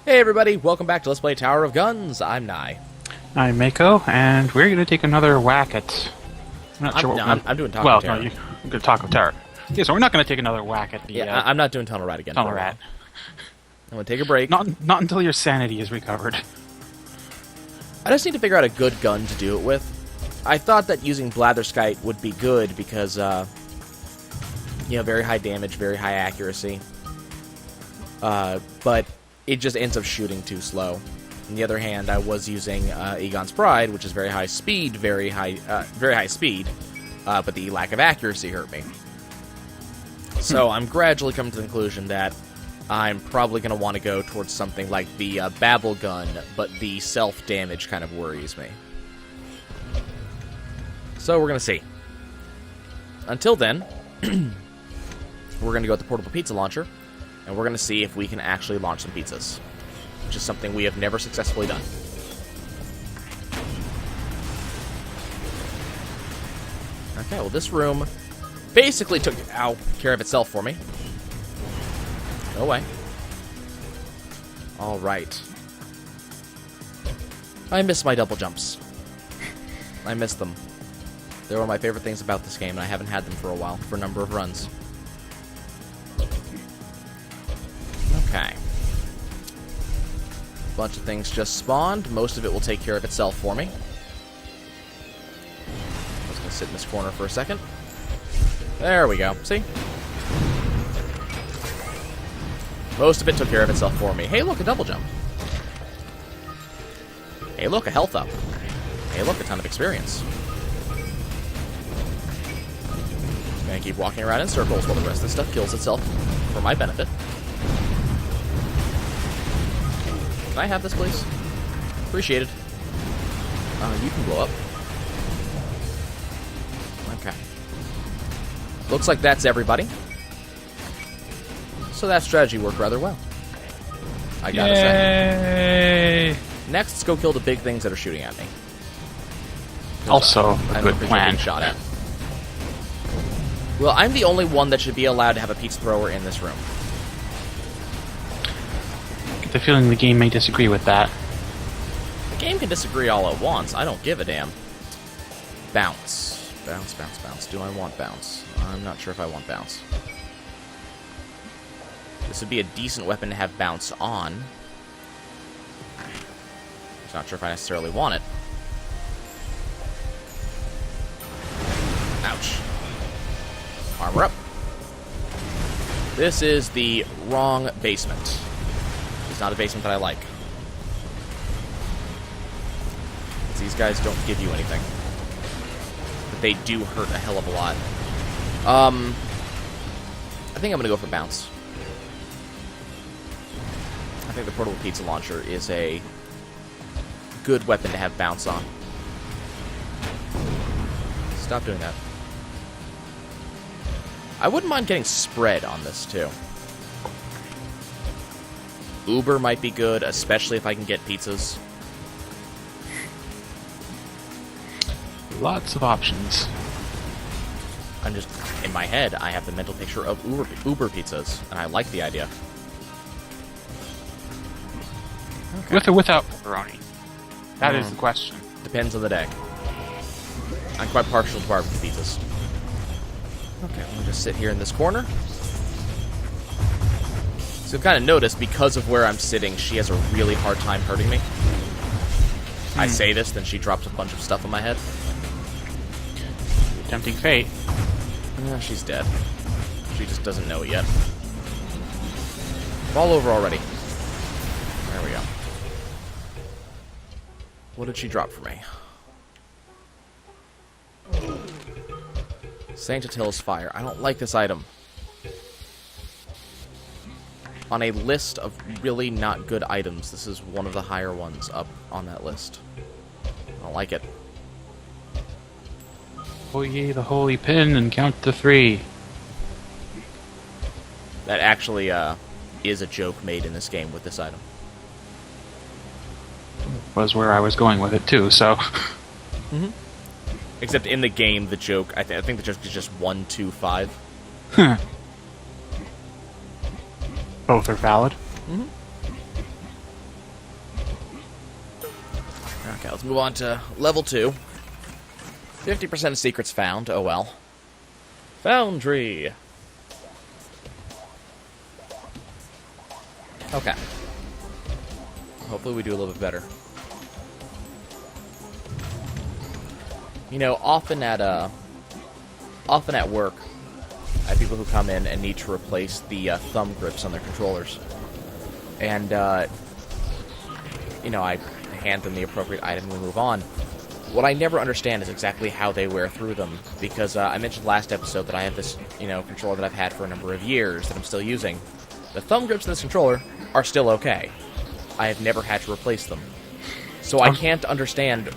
Hey everybody, welcome back to Let's Play Tower of Guns. I'm Nai. I'm Mako, and we're going to take another whack at... I'm doing Taco Terror. No, you're going to Taco Terror. Yeah, so we're not going to take another whack at the... Yeah, I'm not doing Tunnel Rat again. Tunnel Rat. I'm going to take a break. Not until your sanity is recovered. I just need to figure out a good gun to do it with. I thought that using Blatherskite would be good because, very high damage, very high accuracy. But it just ends up shooting too slow. On the other hand, I was using Egon's Pride, which is very high speed, but the lack of accuracy hurt me. So I'm gradually coming to the conclusion that I'm probably going to want to go towards something like the Babel gun, but the self-damage kind of worries me. So we're going to see. Until then, we're going to go with the portable pizza launcher, and we're going to see if we can actually launch some pizzas, which is something we have never successfully done. Okay, well this room basically took care of itself for me. No way. Alright. I miss my double jumps. I miss them. They were my favorite things about this game, and I haven't had them for a while, for a number of runs. Okay. Bunch of things just spawned. Most of it will take care of itself for me. I'm just going to sit in this corner for a second. There we go. See? Most of it took care of itself for me. Hey, look, a double jump. Hey, look, a health up. Hey, look, a ton of experience. Gonna keep walking around in circles while the rest of this stuff kills itself for my benefit. Can I have this, please? Appreciated. You can blow up. Okay. Looks like that's everybody. So that strategy worked rather well. I gotta say. Next, let's go kill the big things that are shooting at me. Also, a good plan. Shot at. Well, I'm the only one that should be allowed to have a pizza thrower in this room. I get the feeling the game may disagree with that. The game can disagree all at once. I don't give a damn. Bounce. Bounce, bounce, bounce. Do I want bounce? I'm not sure if I want bounce. This would be a decent weapon to have bounce on. Just not sure if I necessarily want it. Ouch. Armor up. This is the wrong basement. It's not a basement that I like. These guys don't give you anything. But they do hurt a hell of a lot. I think I'm going to go for bounce. I think the portable pizza launcher is a good weapon to have bounce on. Stop doing that. I wouldn't mind getting spread on this, too. Uber might be good, especially if I can get pizzas. Lots of options. I'm just, in my head, I have the mental picture of Uber pizzas, and I like the idea. Okay. With or without pepperoni? That is the question. Depends on the day. I'm quite partial to barbecue pizzas. Okay, I'm going to just sit here in this corner. So I've kind of noticed, because of where I'm sitting, she has a really hard time hurting me. I say this, then she drops a bunch of stuff on my head. Tempting fate. She's dead. She just doesn't know it yet. Fall over already. There we go. What did she drop for me? Sanctitalis Fire. I don't like this item. On a list of really not good items, this is one of the higher ones up on that list. I don't like it. Oh ye the holy pin and count to 3. That actually is a joke made in this game with this item. Was where I was going with it too, so... Mm-hmm. Except in the game, the joke, I think the joke is just 1, 2, 5. Both are valid. Mm-hmm. Okay, let's move on to level 2. 50% of secrets found. Oh well. Foundry. Okay. Hopefully we do a little bit better. You know, often at work, I have people who come in and need to replace the thumb grips on their controllers. And, you know, I hand them the appropriate item and we move on. What I never understand is exactly how they wear through them, because I mentioned last episode that I have this, you know, controller that I've had for a number of years that I'm still using. The thumb grips in this controller are still okay. I have never had to replace them. So I can't understand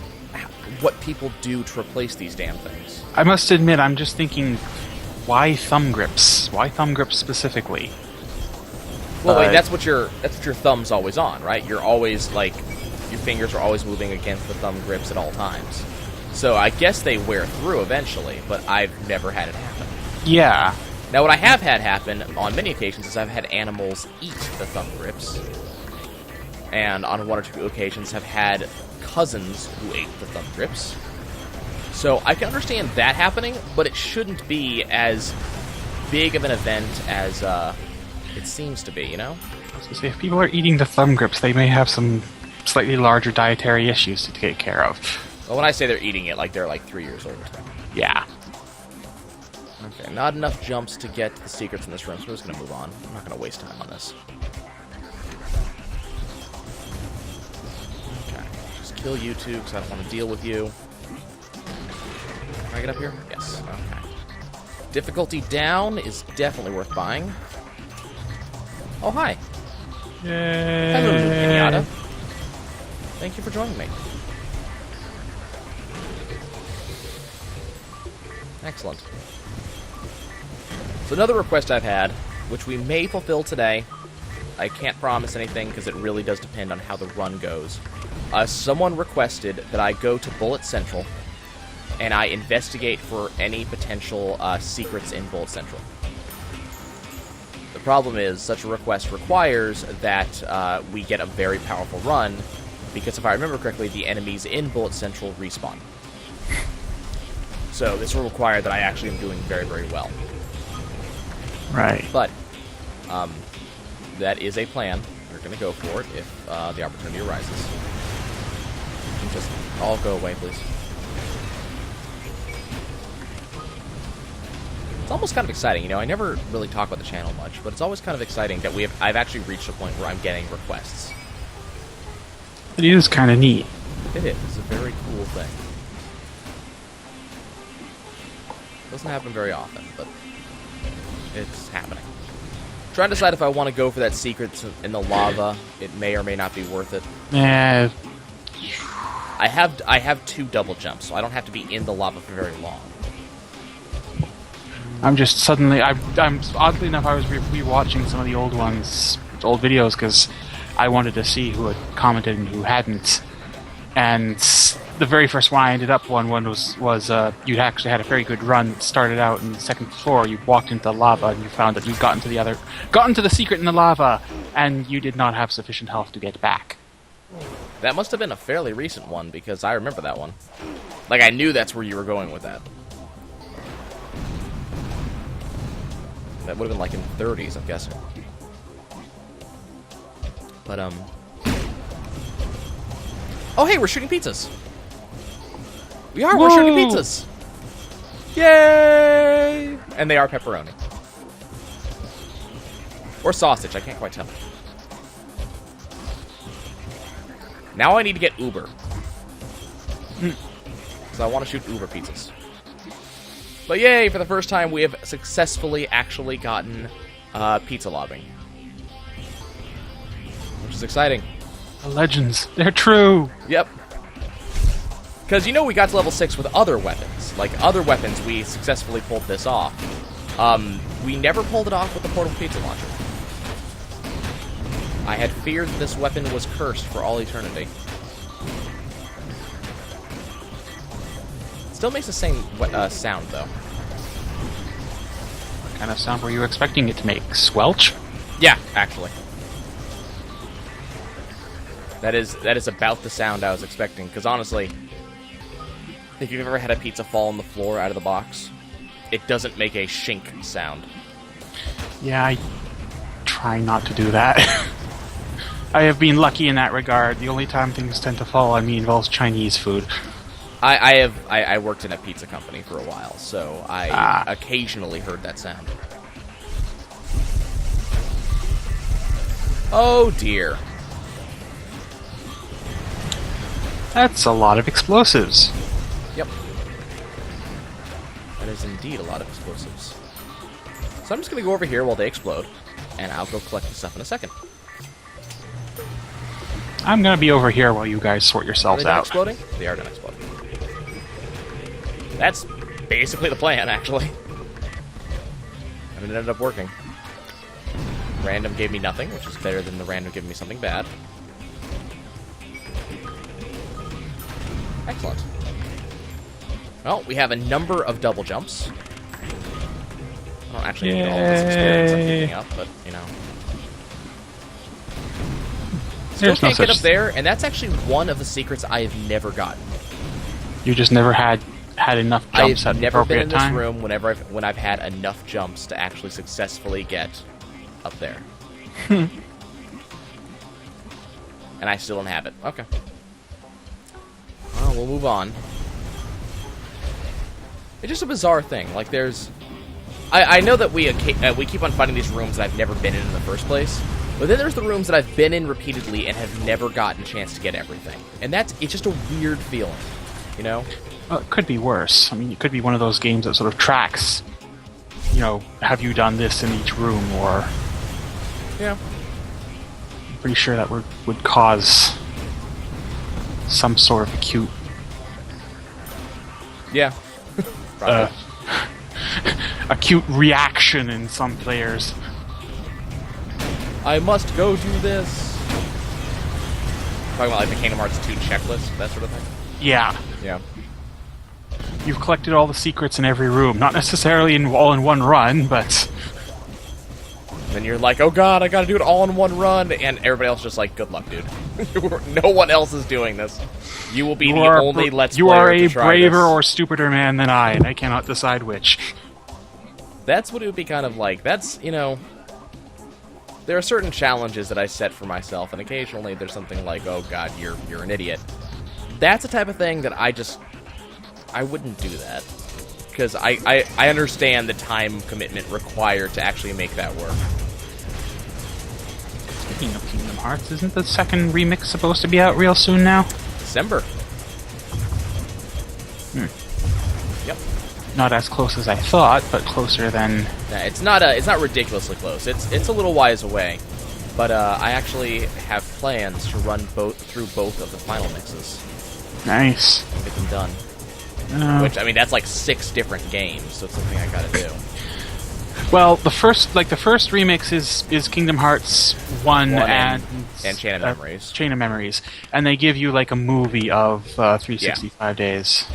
what people do to replace these damn things. I must admit, I'm just thinking, why thumb grips? Why thumb grips specifically? Well, wait, that's what your thumb's always on, right? You're always, like, your fingers are always moving against the thumb grips at all times. So I guess they wear through eventually, but I've never had it happen. Yeah. Now, what I have had happen on many occasions is I've had animals eat the thumb grips. And on one or two occasions have had cousins who ate the thumb grips. So I can understand that happening, but it shouldn't be as big of an event as it seems to be, you know? I was going to say, if people are eating the thumb grips, they may have some slightly larger dietary issues to take care of. Well, when I say they're eating it, like they're like 3 years old or something. Yeah. Okay, not enough jumps to get to the secrets in this room, so we're just going to move on. I'm not going to waste time on this. Okay, just kill you two, because I don't want to deal with you. Can I get up here? Yes, okay. Difficulty down is definitely worth buying. Oh, hi. Yay. Hello, Pinata. Thank you for joining me. Excellent. So another request I've had, which we may fulfill today. I can't promise anything because it really does depend on how the run goes. Someone requested that I go to Bullet Central and I investigate for any potential secrets in Bullet Central. The problem is, such a request requires that we get a very powerful run, because if I remember correctly, the enemies in Bullet Central respawn. So this will require that I actually am doing very, very well. Right. But that is a plan. We're going to go for it if the opportunity arises. Just all go away, please. It's almost kind of exciting, you know. I never really talk about the channel much, but it's always kind of exciting that I've actually reached a point where I'm getting requests. It is kind of neat. It is. It's a very cool thing. Doesn't happen very often, but it's happening. Trying to decide if I want to go for that secret in the lava. It may or may not be worth it. Yeah. I have 2 double jumps, so I don't have to be in the lava for very long. I'm just suddenly, I'm oddly enough, I was rewatching some of the old ones, old videos, because I wanted to see who had commented and who hadn't. And the very first one I ended up on was you'd actually had a very good run. Started out in the second floor, you walked into the lava, and you found that you'd gotten to the secret in the lava, and you did not have sufficient health to get back. That must have been a fairly recent one, because I remember that one. Like, I knew that's where you were going with that. That would have been like in the 30s, I'm guessing. But, oh, hey, we're shooting pizzas! We are! Whoa. We're shooting pizzas! Yay! And they are pepperoni. Or sausage, I can't quite tell. Now I need to get Uber. Because I want to shoot Uber pizzas. But yay, for the first time we have successfully actually gotten pizza lobbing. Which is exciting. The legends, they're true! Yep. Because, you know, we got to level 6 with other weapons. Like, other weapons, we successfully pulled this off. We never pulled it off with the portable pizza launcher. I had feared that this weapon was cursed for all eternity. Still makes the same sound, though. What kind of sound were you expecting it to make? Squelch? Yeah, actually. That is about the sound I was expecting, because honestly, if you've ever had a pizza fall on the floor out of the box, it doesn't make a shink sound. Yeah, I try not to do that. I have been lucky in that regard. The only time things tend to fall on me involves Chinese food. I worked in a pizza company for a while, so I occasionally heard that sound. Oh dear. That's a lot of explosives. Yep. That is indeed a lot of explosives. So I'm just going to go over here while they explode, and I'll go collect the stuff in a second. I'm gonna be over here while you guys sort Are yourselves they done out. exploding? They are done exploding. That's basically the plan, actually. And it ended up working. Random gave me nothing, which is better than the random giving me something bad. Excellent. Well, we have a number of double jumps. I don't actually need all this experience I'm picking up, but, you know. Still can't get up there, and that's actually one of the secrets I have never gotten. You just never had enough jumps at I've the never been appropriate in this time? room when I've had enough jumps to actually successfully get up there. And I still don't have it. Okay. Well, we'll move on. It's just a bizarre thing. Like, there's... I know that we keep on finding these rooms that I've never been in the first place. But then there's the rooms that I've been in repeatedly and have never gotten a chance to get everything. And it's just a weird feeling, you know? Well, it could be worse. I mean, it could be one of those games that sort of tracks, you know, have you done this in each room, or... Yeah. I'm pretty sure that would cause some sort of acute... Yeah. Probably. acute reaction in some players. I must go do this. Talking about like the Kingdom Hearts 2 checklist, that sort of thing. Yeah. Yeah. You've collected all the secrets in every room. Not necessarily all in one run, but... Then you're like, oh god, I gotta do it all in one run, and everybody else just like, good luck, dude. No one else is doing this. You will be the only Let's Player You are to a try braver this. or stupider man than I, and I cannot decide which. That's what it would be kind of like. That's, you know... There are certain challenges that I set for myself, and occasionally there's something like, oh god, you're an idiot. That's the type of thing that I wouldn't do that. Because I understand the time commitment required to actually make that work. Speaking of Kingdom Hearts, isn't the second remix supposed to be out real soon now? December. Yep. Not as close as I thought, but closer than... Yeah, it's not ridiculously close. It's a little wise away. But I actually have plans to run through both of the final mixes. Nice. And get them done. Which, I mean, that's like 6 different games, so it's something I gotta do. Well, the first remix is Kingdom Hearts 1 and Chain of Memories. Chain of Memories. And they give you like a movie of 365 days.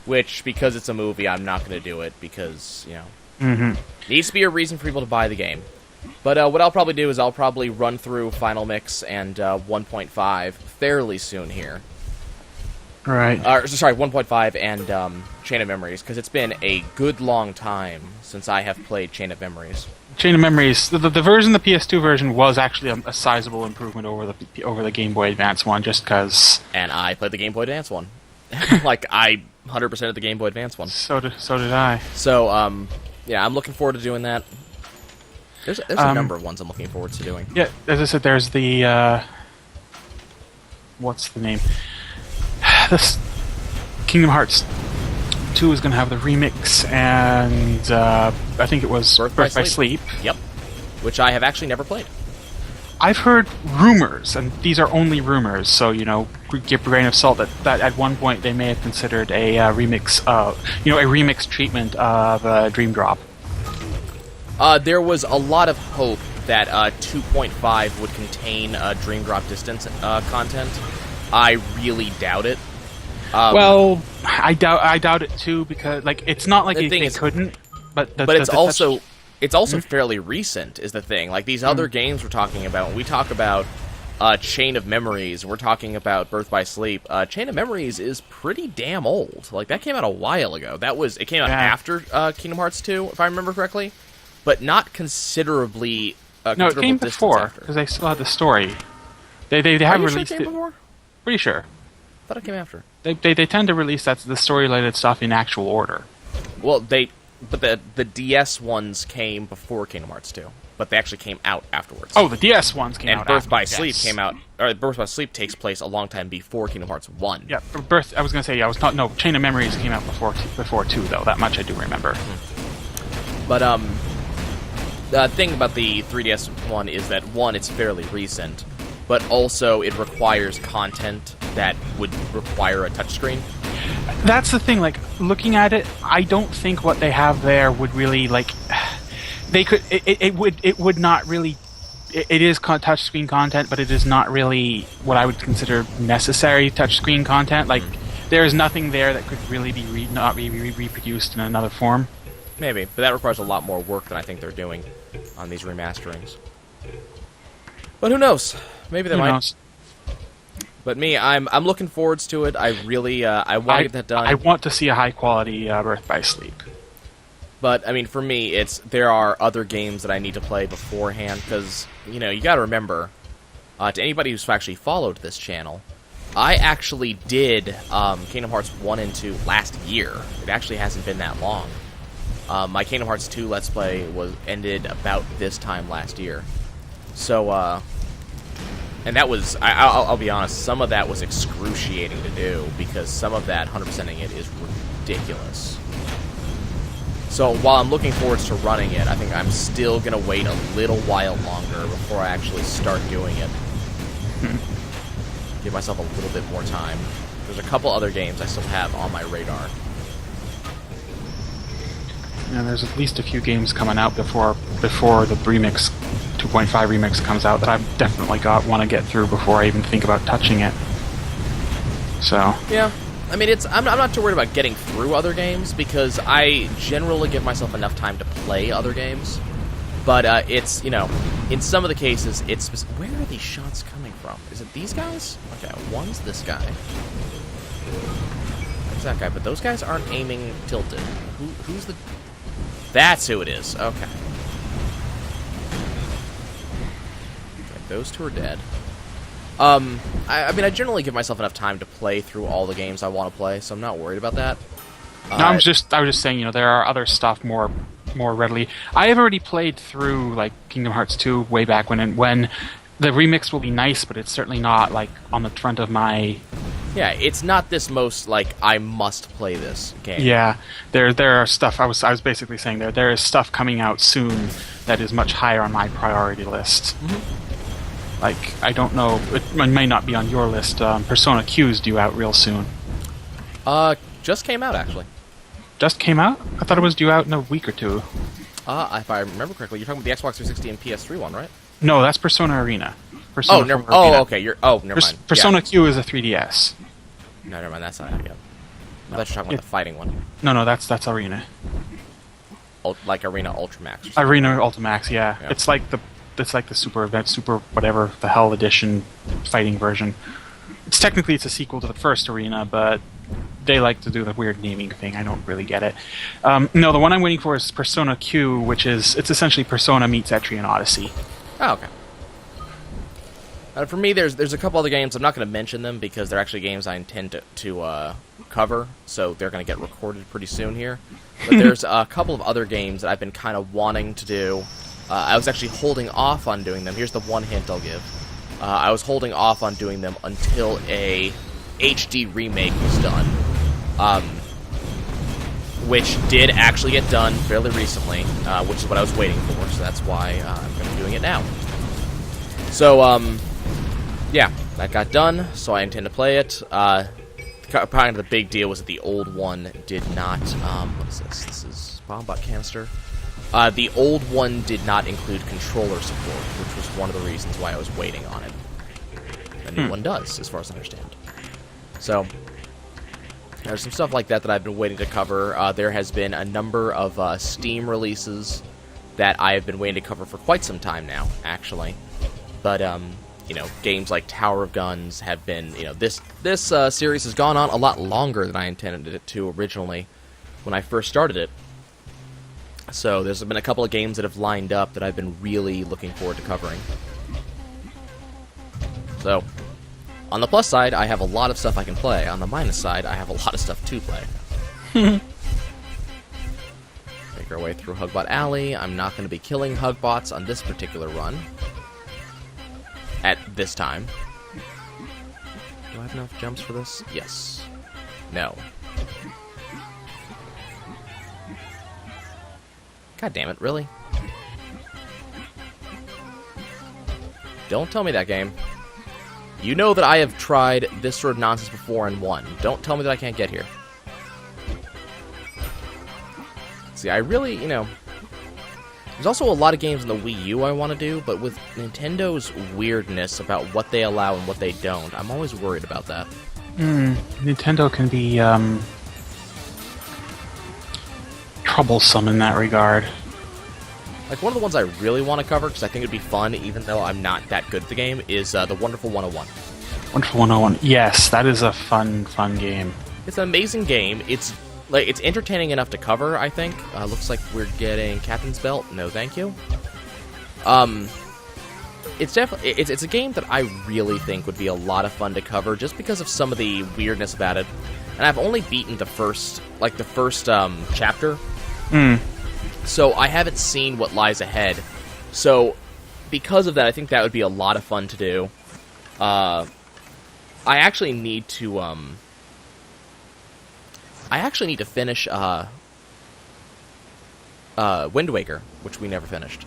Which, because it's a movie, I'm not going to do it because, you know, needs to be a reason for people to buy the game. But what I'll probably do is I'll probably run through Final Mix and 1.5 fairly soon here. Right. Sorry, 1.5 and Chain of Memories, because it's been a good long time since I have played Chain of Memories. Chain of Memories, the version, the PS2 version, was actually a sizable improvement over the Game Boy Advance one, just because... And I played the Game Boy Advance one. Like, I 100% of the Game Boy Advance one. So did I. So, yeah, I'm looking forward to doing that. There's a number of ones I'm looking forward to doing. Yeah, as I said, there's the... what's the name? This Kingdom Hearts 2 is going to have the remix, and I think it was Birth by Sleep. Yep. Which I have actually never played. I've heard rumors, and these are only rumors, so, you know, give a grain of salt that at one point they may have considered a remix, a remix treatment of Dream Drop. There was a lot of hope that 2.5 would contain Dream Drop Distance content. I really doubt it. Well, I doubt it too, because like it's not like they couldn't, but it's also fairly recent is the thing. Like these other games we're talking about, when we talk about Chain of Memories, we're talking about Birth by Sleep. Chain of Memories is pretty damn old. Like, that came out a while ago. It came out after Kingdom Hearts 2, if I remember correctly, but not considerably. No, it came before because they still had the story. They have released it. Before? Pretty sure. I thought it came after. They tend to release the story-related stuff in actual order. Well, but the DS ones came before Kingdom Hearts 2. But they actually came out afterwards. Oh, the DS ones came out. And Birth by Sleep came out. Or Birth by Sleep takes place a long time before Kingdom Hearts 1. Yeah, I was gonna say no. Chain of Memories came out before 2 though. That much I do remember. But the thing about the 3DS one is that one, it's fairly recent, but also it requires content that would require a touchscreen. That's the thing. Like, looking at it, I don't think what they have there would really like. They could. It would not really. It is touchscreen content, but it is not really what I would consider necessary touchscreen content. Like, there is nothing there that could really be reproduced in another form. Maybe, but that requires a lot more work than I think they're doing on these remasterings. But who knows? Maybe they might. Knows? But me, I'm looking forward to it. I really I want to get that done. I want to see a high quality Birth by Sleep. But, I mean, for me, there are other games that I need to play beforehand, because, you gotta remember, to anybody who's actually followed this channel, I actually did Kingdom Hearts 1 and 2 last year. It actually hasn't been that long. My Kingdom Hearts 2 Let's Play ended about this time last year. So, and that was, I'll be honest, some of that was excruciating to do, because some of that 100%ing it is ridiculous. So while I'm looking forward to running it, I think I'm still going to wait a little while longer before I actually start doing it. Give myself a little bit more time. There's a couple other games I still have on my radar. Yeah, there's at least a few games coming out before the remix, 2.5 remix comes out that I've definitely want to get through before I even think about touching it. So yeah. I mean, I'm not too worried about getting through other games, because I generally give myself enough time to play other games. But it's, in some of the cases, it's... Where are these shots coming from? Is it these guys? Okay, one's this guy. There's that guy, but those guys aren't aiming tilted. Who's the... That's who it is. Okay. Those two are dead. I mean, I generally give myself enough time to play through all the games I want to play, so I'm not worried about that. No, I was just saying, there are other stuff more readily. I have already played through, like, Kingdom Hearts 2 way back when the remix will be nice, but it's certainly not, like, on the front of my... Yeah, it's not this most, like, I must play this game. Yeah, there are stuff, I was basically saying there is stuff coming out soon that is much higher on my priority list. Mm-hmm. Like, I don't know, it may not be on your list. Persona Q is due out real soon. Just came out, actually. Just came out? I thought it was due out in a week or two. If I remember correctly, you're talking about the Xbox 360 and PS3 one, right? No, that's Persona Arena. Arena. Okay. Never mind. Persona Q is a 3DS. No, never mind. That's not it yet. I thought you were talking about the fighting one. No, that's Arena. Like Arena Ultramax. Arena Ultramax, yeah. It's like the super event, super whatever the hell edition fighting version. It's a sequel to the first Arena, but they like to do the weird naming thing. I don't really get it. No, the one I'm waiting for is Persona Q, which it's essentially Persona meets Etrian Odyssey. Oh, okay. For me, there's a couple other games. I'm not going to mention them because they're actually games I intend to cover, so they're going to get recorded pretty soon here. But there's a couple of other games that I've been kind of wanting to do. I was actually holding off on doing them. Here's the one hint I'll give. I was holding off on doing them until a HD remake was done, which did actually get done fairly recently, which is what I was waiting for, so that's why I'm going to be doing it now. So, yeah, that got done, so I intend to play it. Probably the big deal was that the old one did not, what is this? This is Bombot Canister. The old one did not include controller support, which was one of the reasons why I was waiting on it. The new one does, as far as I understand. So, there's some stuff like that I've been waiting to cover. There has been a number of Steam releases that I have been waiting to cover for quite some time now, actually. But, games like Tower of Guns have been, this series has gone on a lot longer than I intended it to originally when I first started it. So there's been a couple of games that have lined up that I've been really looking forward to covering. So, on the plus side, I have a lot of stuff I can play. On the minus side, I have a lot of stuff to play. Make our way through Hugbot Alley. I'm not going to be killing Hugbots on this particular run. At this time. Do I have enough jumps for this? Yes. No. God damn it, really? Don't tell me that, game. You know that I have tried this sort of nonsense before and won. Don't tell me that I can't get here. See, I really, there's also a lot of games on the Wii U I want to do, but with Nintendo's weirdness about what they allow and what they don't, I'm always worried about that. Nintendo can be troublesome in that regard. Like, one of the ones I really want to cover, because I think it'd be fun, even though I'm not that good at the game, is the Wonderful 101. Wonderful 101. Yes, that is a fun game. It's an amazing game. It's entertaining enough to cover, I think. Looks like we're getting Captain's Belt. No, thank you. It's definitely it's a game that I really think would be a lot of fun to cover, just because of some of the weirdness about it. And I've only beaten the first chapter. So I haven't seen what lies ahead. So because of that, I think that would be a lot of fun to do. I actually need to finish Wind Waker, which we never finished.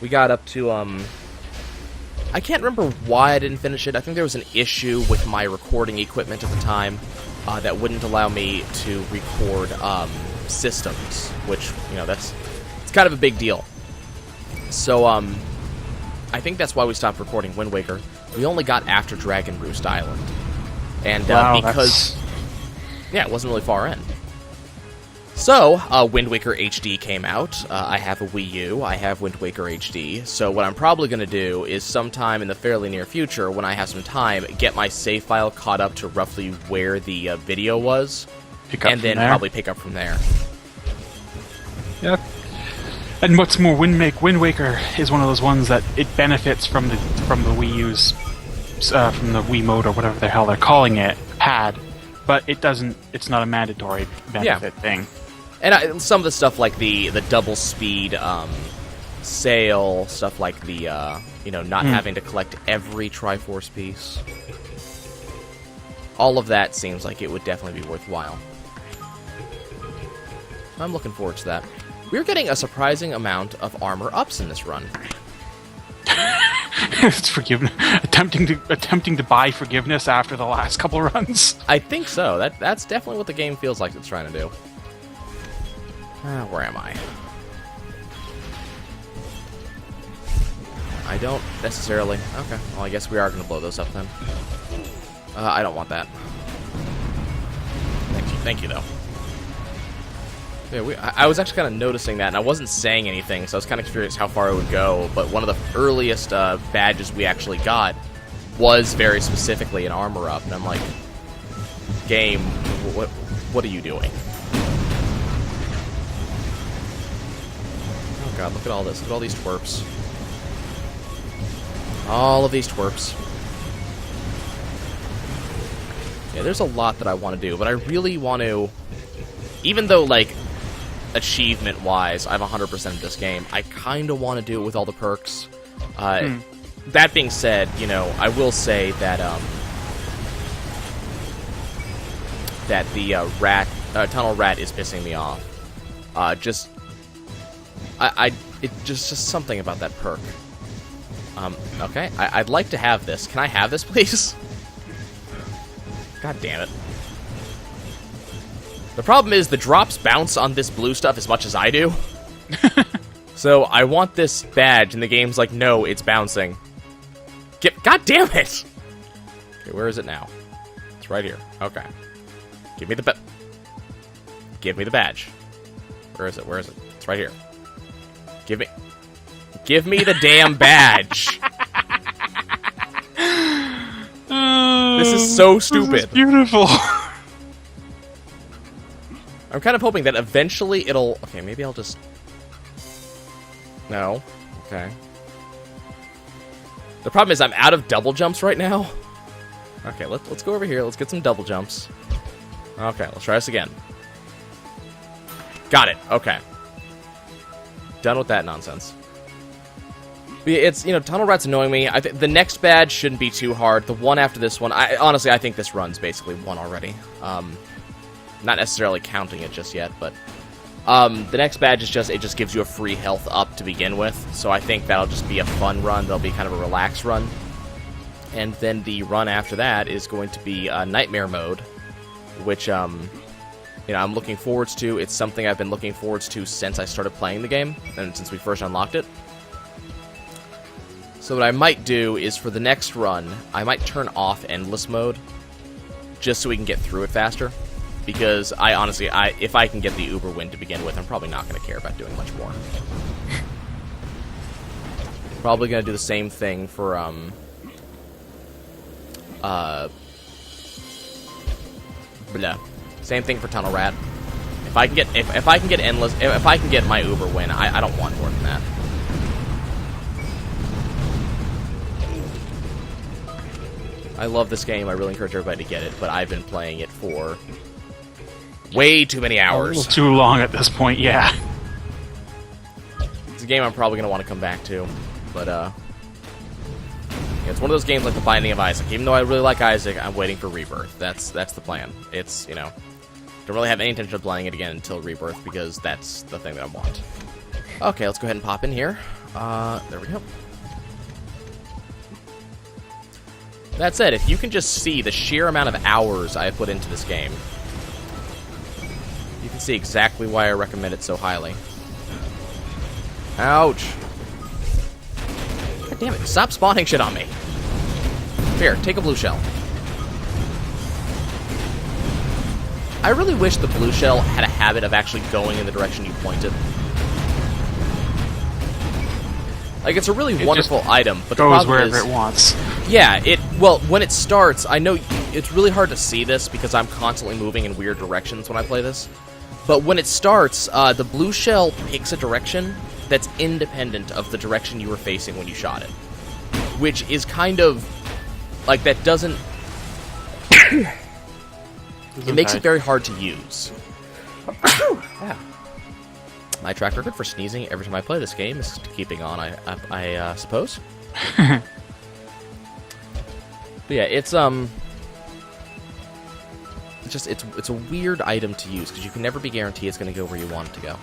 We got up to I can't remember why I didn't finish it. I think there was an issue with my recording equipment at the time that wouldn't allow me to record systems, which, it's kind of a big deal. So, I think that's why we stopped recording Wind Waker. We only got after Dragon Roost Island. And because... Yeah, it wasn't really far in. So, Wind Waker HD came out. I have a Wii U. I have Wind Waker HD. So what I'm probably going to do is sometime in the fairly near future, when I have some time, get my save file caught up to roughly where the video was. And then probably pick up from there. Yep. And what's more, Wind Waker is one of those ones that it benefits from the Wii U's from the Wii Mode or whatever the hell they're calling it, pad, but it doesn't. It's not a mandatory benefit thing. And some of the stuff like the double speed sail, stuff like the not having to collect every Triforce piece. All of that seems like it would definitely be worthwhile. I'm looking forward to that. We're getting a surprising amount of armor ups in this run. It's forgiveness. Attempting to buy forgiveness after the last couple runs. I think so. That's definitely what the game feels like it's trying to do. Where am I? I don't necessarily. Okay. Well, I guess we are going to blow those up then. I don't want that. Thank you though. Yeah, I was actually kind of noticing that, and I wasn't saying anything, so I was kind of curious how far it would go, but one of the earliest badges we actually got was very specifically an armor up, and I'm like, game, what are you doing? Oh god, look at all this. Look at all these twerps. All of these twerps. Yeah, there's a lot that I want to do, but I really want to, even though, like, achievement-wise, I've 100% of this game, I kind of want to do it with all the perks. That being said, I will say that that the tunnel rat is pissing me off. It's just something about that perk. Okay, I'd like to have this. Can I have this, please? God damn it. The problem is the drops bounce on this blue stuff as much as I do. So I want this badge, and the game's like, no, it's bouncing. God damn it! Okay, where is it now? It's right here. Okay. Give me the badge. Where is it? It's right here. Give me the damn badge. This is so This is stupid. beautiful. I'm kind of hoping that eventually it'll... Okay, maybe I'll just... No. Okay. The problem is I'm out of double jumps right now. Okay, let's go over here. Let's get some double jumps. Okay, let's try this again. Got it. Okay. Done with that nonsense. But yeah, it's, Tunnel Rat's annoying me. I think the next badge shouldn't be too hard. The one after this one, honestly, I think this run's basically one already. Not necessarily counting it just yet, but the next badge is it just gives you a free health up to begin with. So I think that'll just be a fun run. That'll be kind of a relaxed run. And then the run after that is going to be Nightmare Mode, which I'm looking forward to. It's something I've been looking forward to since I started playing the game, and since we first unlocked it. So what I might do is, for the next run, I might turn off Endless Mode, just so we can get through it faster. Because if I can get the Uber win to begin with, I'm probably not going to care about doing much more. Probably going to do the same thing for, Same thing for Tunnel Rat. If I can get my Uber win, I don't want more than that. I love this game. I really encourage everybody to get it, but I've been playing it for way too many hours. A little too long at this point, yeah. It's a game I'm probably going to want to come back to, but yeah, it's one of those games like The Binding of Isaac. Even though I really like Isaac, I'm waiting for Rebirth. That's the plan. It's, don't really have any intention of playing it again until Rebirth, because that's the thing that I want. Okay, let's go ahead and pop in here. There we go. That said, if you can just see the sheer amount of hours I have put into this game, you can see exactly why I recommend it so highly. Ouch. God damn it, stop spawning shit on me. Here, take a blue shell. I really wish the blue shell had a habit of actually going in the direction you pointed. Like, it's a really wonderful item, but the goes problem wherever is, it wants. Yeah, well, when it starts, I know it's really hard to see this because I'm constantly moving in weird directions when I play this. But when it starts, the blue shell picks a direction that's independent of the direction you were facing when you shot it. Which is kind of, like, that doesn't... It makes it very hard to use. Yeah. My track record for sneezing every time I play this game is keeping on, I suppose. But yeah, it's a weird item to use because you can never be guaranteed it's going to go where you want it to go.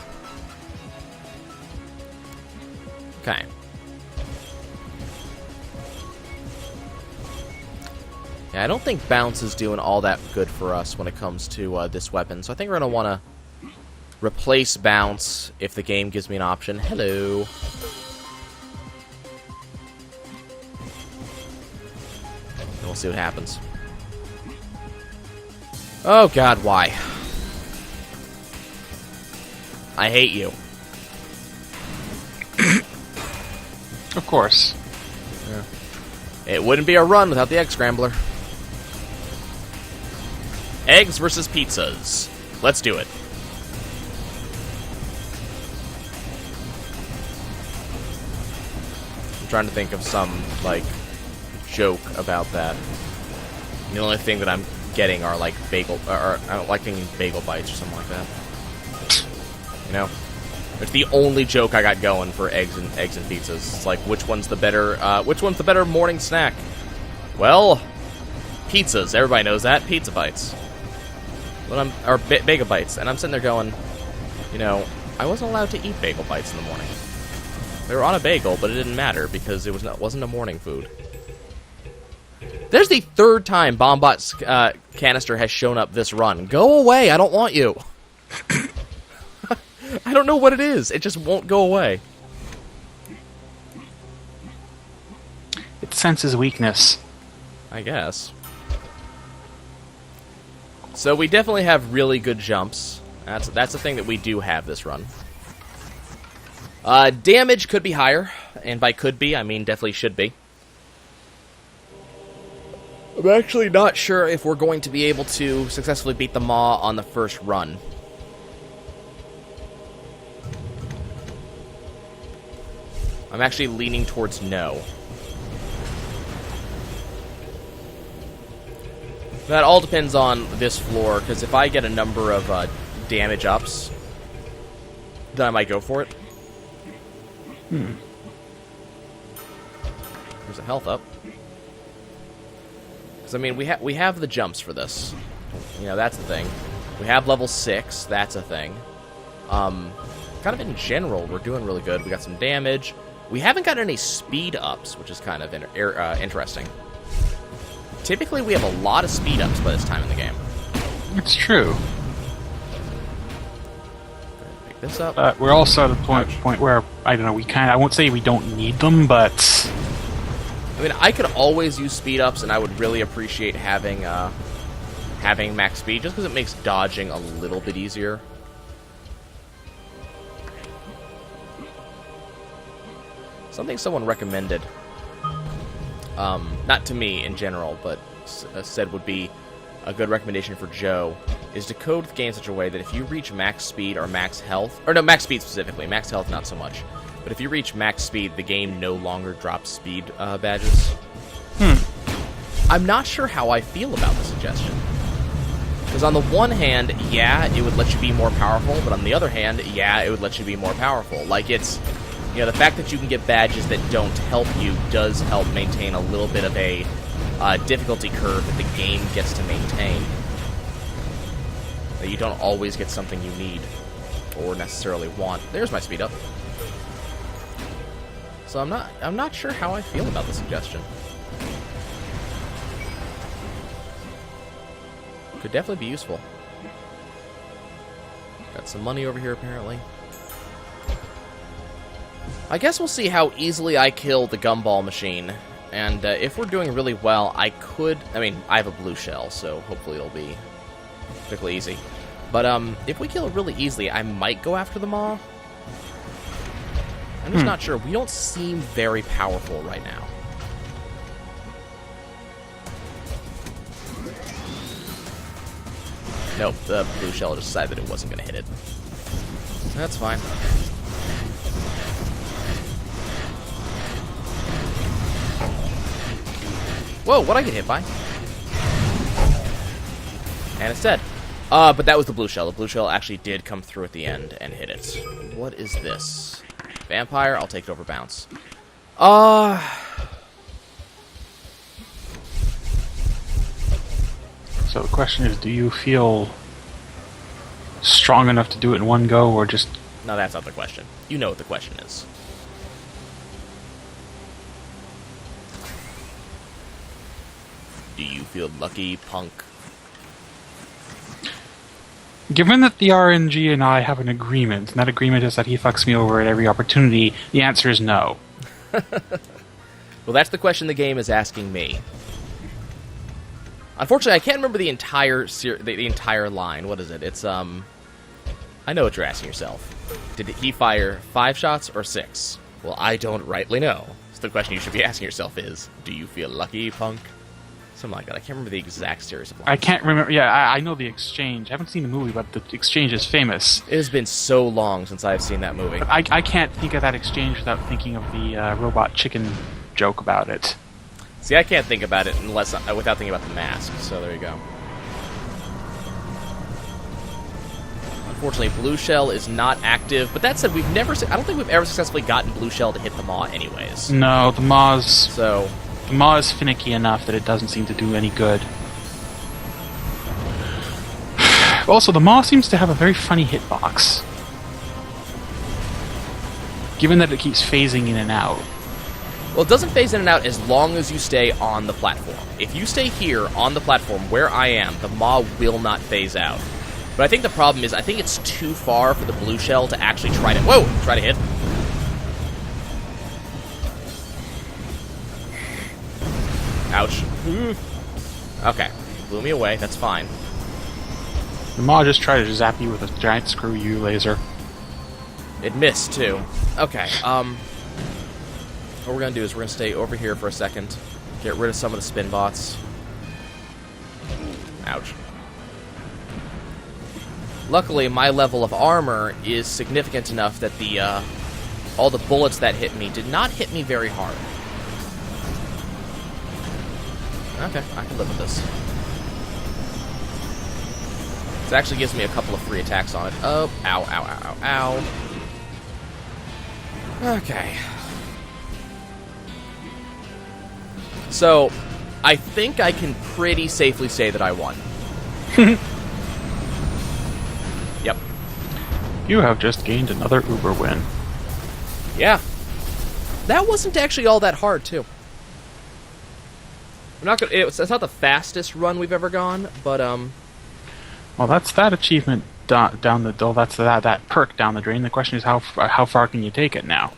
Okay. Yeah, I don't think bounce is doing all that good for us when it comes to this weapon, so I think we're going to want to replace bounce if the game gives me an option. Hello. And we'll see what happens. Oh god, why? I hate you. Of course. Yeah. It wouldn't be a run without the Egg Scrambler. Eggs versus pizzas. Let's do it. I'm trying to think of some, like, joke about that. The only thing that I'm getting are, like, bagel... Or I don't like thinking bagel bites or something like that. You know? It's the only joke I got going for eggs and pizzas. It's like, which one's the better morning snack? Well, pizzas. Everybody knows that. Pizza bites. Or bagel bites. And I'm sitting there going, you know, I wasn't allowed to eat bagel bites in the morning. They were on a bagel, but it didn't matter because it wasn't a morning food. There's the third time Bombot's canister has shown up this run. Go away. I don't want you. I don't know what it is. It just won't go away. It senses weakness. I guess. So we definitely have really good jumps. That's the thing that we do have this run. Damage could be higher, and by could be, I mean definitely should be. I'm actually not sure if we're going to be able to successfully beat the Maw on the first run. I'm actually leaning towards no. That all depends on this floor, because if I get a number of damage ups, then I might go for it. There's a health up. Because, I mean, we have the jumps for this. You know, that's the thing. We have level 6, that's a thing. Kind of in general, we're doing really good. We got some damage. We haven't got any speed ups, which is kind of interesting. Typically, we have a lot of speed ups by this time in the game. It's true. Pick this up. We're also at a point where, I don't know, I won't say we don't need them, but... I mean, I could always use speed ups, and I would really appreciate having max speed, just because it makes dodging a little bit easier. Something someone recommended, not to me in general, but said would be a good recommendation for Joe, is to code the game in such a way that if you reach max speed or max health, or no, max speed specifically, max health not so much, but if you reach max speed, the game no longer drops speed badges. I'm not sure how I feel about the suggestion. Because on the one hand, yeah, it would let you be more powerful, but on the other hand, yeah, it would let you be more powerful. Like, it's... You know, the fact that you can get badges that don't help you does help maintain a little bit of a difficulty curve that the game gets to maintain. That you don't always get something you need or necessarily want. There's my speed up. So I'm not sure how I feel about the suggestion. Could definitely be useful. Got some money over here apparently. I guess we'll see how easily I kill the gumball machine, and if we're doing really well, I mean, I have a blue shell, so hopefully it'll be particularly easy. But if we kill it really easily, I might go after the Maw. I'm just not sure. We don't seem very powerful right now. Nope, the blue shell just decided that it wasn't going to hit it. That's fine. Whoa, what'd I get hit by? And it's dead. But that was the blue shell. The blue shell actually did come through at the end and hit it. What is this? Vampire? I'll take it over bounce. So the question is, do you feel strong enough to do it in one go, or just... No, that's not the question. You know what the question is. Do you feel lucky, punk? Given that the RNG and I have an agreement, and that agreement is that he fucks me over at every opportunity, the answer is no. Well, that's the question the game is asking me. Unfortunately, I can't remember the entire the entire line. What is it? It's, I know what you're asking yourself. Did he fire 5 shots or 6? Well, I don't rightly know. So the question you should be asking yourself is, do you feel lucky, punk? Something like that. I can't remember the exact series of lines. I can't remember. Yeah, I know the exchange. I haven't seen the movie, but the exchange is famous. It has been so long since I've seen that movie. But I can't think of that exchange without thinking of the robot chicken joke about it. See, I can't think about it without thinking about the mask, so there you go. Unfortunately, Blue Shell is not active, but that said, I don't think we've ever successfully gotten Blue Shell to hit the Maw anyways. No, the Maw's... So... The Maw is finicky enough that it doesn't seem to do any good. Also, the Maw seems to have a very funny hitbox. Given that it keeps phasing in and out. Well, it doesn't phase in and out as long as you stay on the platform. If you stay here on the platform where I am, the Maw will not phase out. But I think the problem is, I think it's too far for the Blue Shell to actually try to hit. Ouch. Okay. Blew me away. That's fine. The Maw just tried to zap you with a giant screw you laser. It missed, too. Okay, what we're gonna do is we're gonna stay over here for a second, get rid of some of the spin bots, Ouch. Luckily, my level of armor is significant enough that all the bullets that hit me did not hit me very hard. Okay, I can live with this. This actually gives me a couple of free attacks on it. Oh, ow, ow, ow, ow, ow. Okay. So, I think I can pretty safely say that I won. Yep. You have just gained another Uber win. Yeah. That wasn't actually all that hard, too. I'm not gonna, it's not the fastest run we've ever gone, but, Well, that's that achievement down the... that's that perk down the drain. The question is how far can you take it now?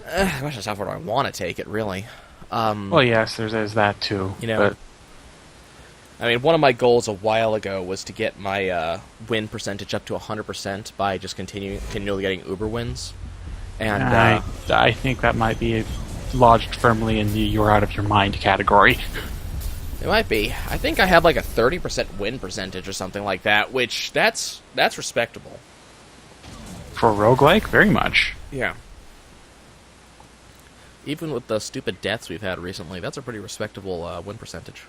Gosh, that's how far do I want to take it, really? Well, yes, there's that too. You know, but I mean, one of my goals a while ago was to get my win percentage up to 100% by just continually getting Uber wins. And I think that might be lodged firmly in the "you're out of your mind" category. It might be. I think I have like a 30% win percentage or something like that, which that's respectable. For a roguelike, very much. Yeah. Even with the stupid deaths we've had recently, that's a pretty respectable win percentage.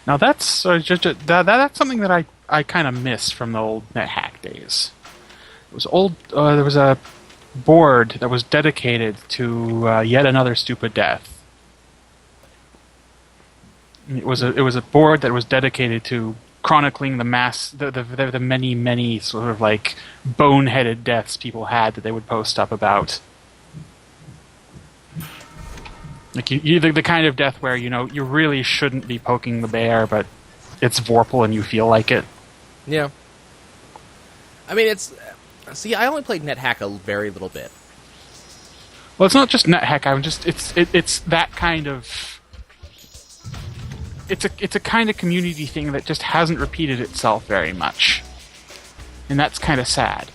Now that's that's something that I kind of miss from the old NetHack days. It was old. There was a board that was dedicated to yet another stupid death. It was a board that was dedicated to chronicling the many sort of like boneheaded deaths people had that they would post up about. Like the kind of death where you really shouldn't be poking the bear, but it's Vorpal and you feel like it. Yeah. I mean, I only played NetHack a very little bit. Well, it's not just NetHack. It's that kind of. It's a kind of community thing that just hasn't repeated itself very much, and that's kind of sad.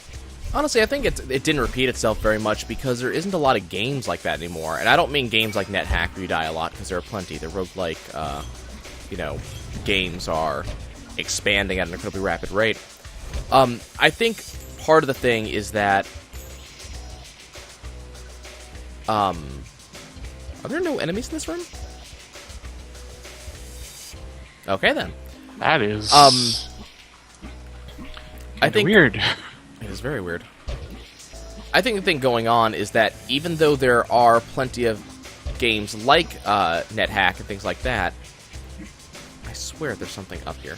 Honestly, I think it didn't repeat itself very much because there isn't a lot of games like that anymore. And I don't mean games like NetHack where you die a lot, because there are plenty. The roguelike, games are expanding at an incredibly rapid rate. I think part of the thing is that... are there no enemies in this room? Okay, then. That is... I think weird. It is very weird. I think the thing going on is that even though there are plenty of games like NetHack and things like that, I swear there's something up here.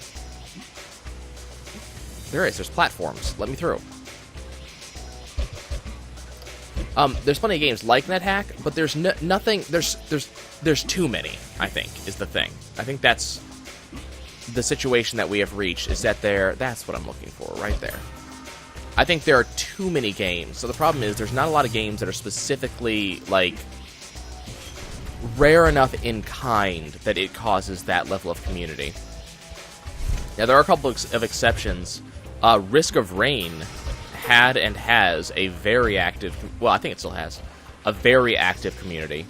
There is. There's platforms. Let me through. There's plenty of games like NetHack, but there's nothing. There's too many, I think, is the thing. I think that's the situation that we have reached. Is that that's what I'm looking for right there. I think there are too many games. So the problem is there's not a lot of games that are specifically, like, rare enough in kind that it causes that level of community. Now, there are a couple of exceptions. Risk of Rain had and has a very active... Well, I think it still has. A very active community.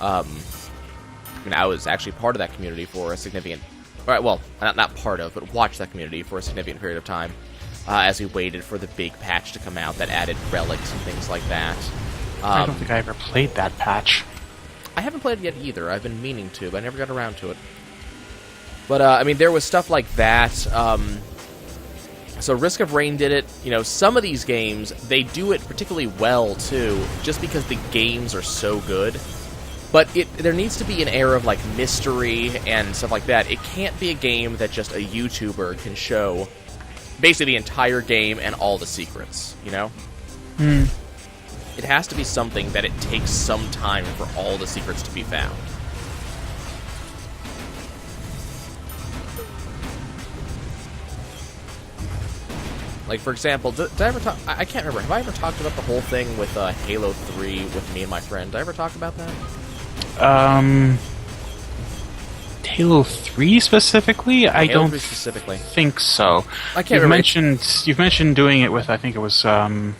I was actually part of that community for a significant... Well, not part of, but watched that community for a significant period of time. As we waited for the big patch to come out that added relics and things like that. I don't think I ever played that patch. I haven't played it yet either. I've been meaning to, but I never got around to it. But, I mean, there was stuff like that. So Risk of Rain did it. Some of these games, they do it particularly well, too, just because the games are so good. But there needs to be an air of, like, mystery and stuff like that. It can't be a game that just a YouTuber can show... basically the entire game and all the secrets, It has to be something that it takes some time for all the secrets to be found. Like, for example, did I ever talk... I can't remember. Have I ever talked about the whole thing with Halo 3 with me and my friend? Did I ever talk about that? Halo 3 specifically? I Halo don't 3 specifically. think so. I can't remember. You've mentioned doing it with, I think it was Call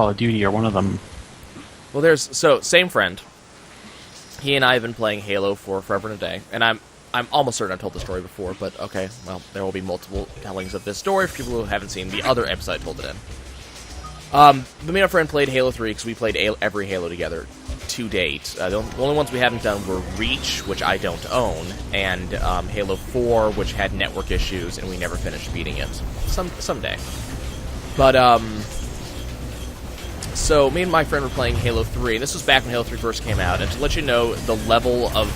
of Duty or one of them. Well, same friend. he and I have been playing Halo for forever and a day, and I'm almost certain I've told the story before, but okay, well, there will be multiple tellings of this story for people who haven't seen the other episode I told it in. Me and a friend played Halo 3 because we played every Halo together to date. The only ones we haven't done were Reach, which I don't own, and Halo 4, which had network issues, and we never finished beating it. Someday. But, so me and my friend were playing Halo 3, and this was back when Halo 3 first came out, and to let you know the level of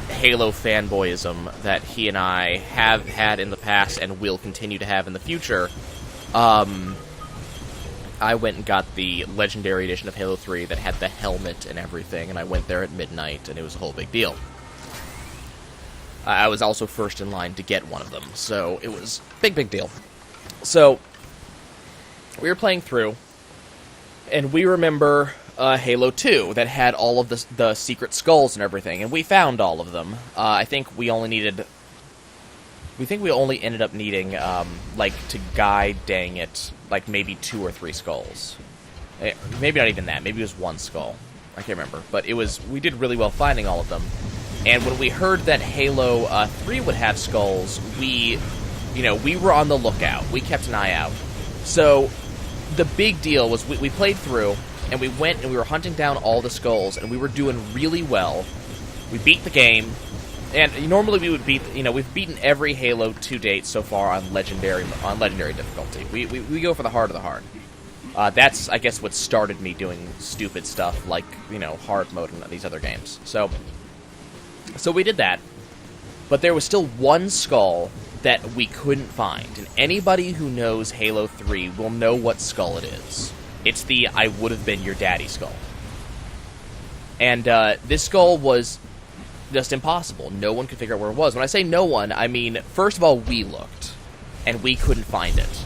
Halo fanboyism that he and I have had in the past and will continue to have in the future, I went and got the Legendary Edition of Halo 3 that had the helmet and everything, and I went there at midnight, and it was a whole big deal. I was also first in line to get one of them, so it was a big deal. So, we were playing through, and we remember Halo 2 that had all of the secret skulls and everything, and we found all of them. I think we only ended up needing, to guide, dang it, maybe 2 or 3 skulls. Maybe not even that. Maybe it was 1 skull. I can't remember. But we did really well finding all of them. And when we heard that Halo 3 would have skulls, we were on the lookout. We kept an eye out. So, the big deal was we played through, and we went and we were hunting down all the skulls, and we were doing really well. We beat the game. And normally we would beat, we've beaten every Halo to date so far on legendary difficulty. We go for the hard of the hard. That's, I guess, what started me doing stupid stuff like, hard mode and these other games. So we did that. But there was still 1 skull that we couldn't find. And anybody who knows Halo 3 will know what skull it is. It's the I would have been your daddy skull. And this skull was just impossible. No one could figure out where it was. When I say no one, I mean, first of all, we looked, and we couldn't find it.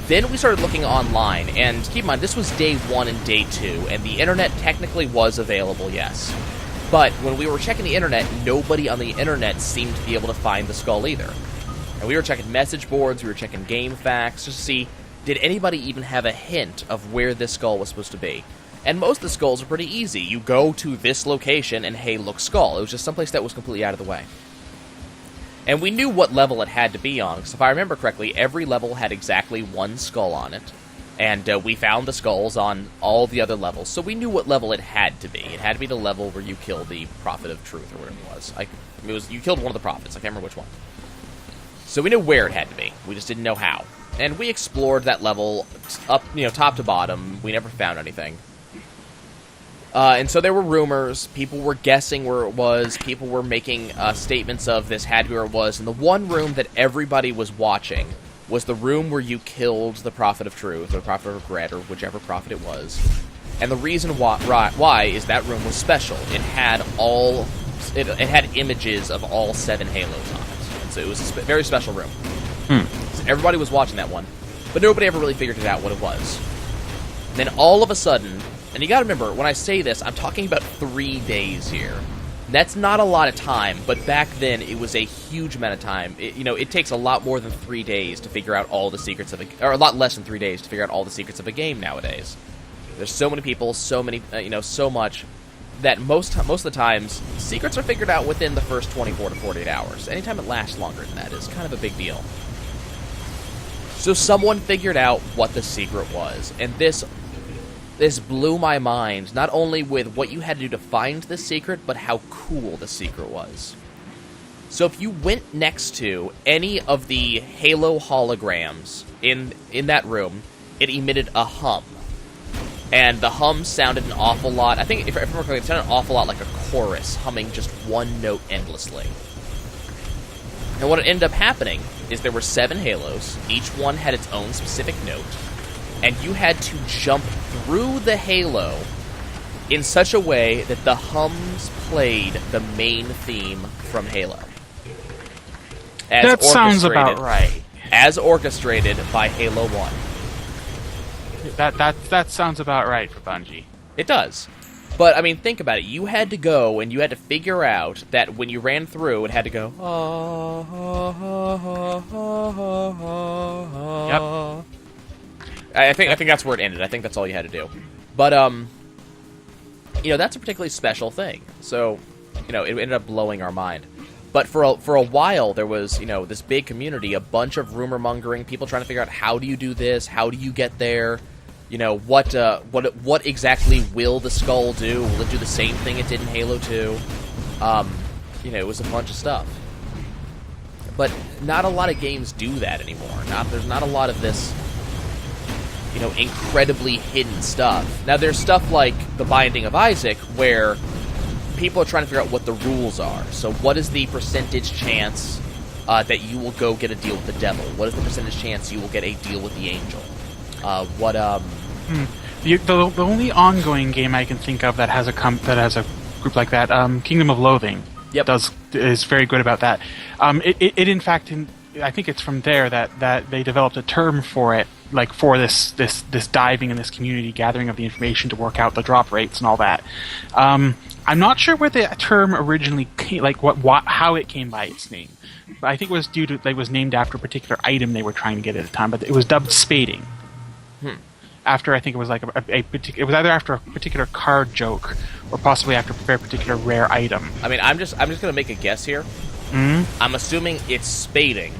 Then we started looking online, and keep in mind, this was day 1 and day 2, and the internet technically was available, yes. But when we were checking the internet, nobody on the internet seemed to be able to find the skull either. And we were checking message boards, we were checking game facts, just to see, did anybody even have a hint of where this skull was supposed to be? And most of the skulls are pretty easy. You go to this location, and hey, look, skull. It was just someplace that was completely out of the way. And we knew what level it had to be on, because if I remember correctly, every level had exactly 1 skull on it. And we found the skulls on all the other levels, so we knew what level it had to be. It had to be the level where you killed the Prophet of Truth, or whatever it was. You killed one of the prophets. I can't remember which one. So we knew where it had to be. We just didn't know how. And we explored that level up, top to bottom. We never found anything. And so there were rumors, people were guessing where it was, people were making statements of this had to be where it was, and the one room that everybody was watching was the room where you killed the Prophet of Truth, or the Prophet of Regret, or whichever prophet it was. And the reason why is that room was special. It had it had images of all 7 Halos on it. And so it was a very special room. So everybody was watching that one, but nobody ever really figured it out what it was. And then all of a sudden, and you gotta remember, when I say this, I'm talking about 3 days here. That's not a lot of time, but back then it was a huge amount of time. It takes a lot more than 3 days to figure out all the secrets of or a lot less than 3 days to figure out all the secrets of a game nowadays. There's so many people, so many, so much, that most of the times, secrets are figured out within the first 24 to 48 hours. Anytime it lasts longer than that is kind of a big deal. So someone figured out what the secret was, and this blew my mind, not only with what you had to do to find the secret, but how cool the secret was. So if you went next to any of the Halo holograms in that room, it emitted a hum. And the hum sounded an awful lot, I think, if I remember correctly, it sounded an awful lot like a chorus, humming just one note endlessly. And what ended up happening is there were 7 Halos, each one had its own specific note, and you had to jump through the Halo in such a way that the hums played the main theme from Halo. That sounds about right. As orchestrated by Halo 1. That sounds about right for Bungie. It does. But, I mean, think about it. You had to go, and you had to figure out that when you ran through, it had to go... Yep. I think that's where it ended. I think that's all you had to do. But, that's a particularly special thing. So, it ended up blowing our mind. But for a while, there was, this big community, a bunch of rumor mongering, people trying to figure out how do you do this, how do you get there, what exactly will the skull do? Will it do the same thing it did in Halo 2? It was a bunch of stuff. But not a lot of games do that anymore. There's not a lot of this, incredibly hidden stuff. Now, there's stuff like The Binding of Isaac, where people are trying to figure out what the rules are. So what is the percentage chance that you will go get a deal with the devil? What is the percentage chance you will get a deal with the angel? The only ongoing game I can think of that has a group like that, Kingdom of Loathing, is very good about that. It in fact, I think it's from there that they developed a term for it, like for this diving in this community gathering of the information to work out the drop rates and all that. I'm not sure where the term originally came, like how it came by its name. But I think it was due to it was named after a particular item they were trying to get at the time. But it was dubbed spading. After I think it was like it was either after a particular card joke or possibly after a very particular rare item. I mean, I'm just gonna make a guess here. I'm assuming it's spading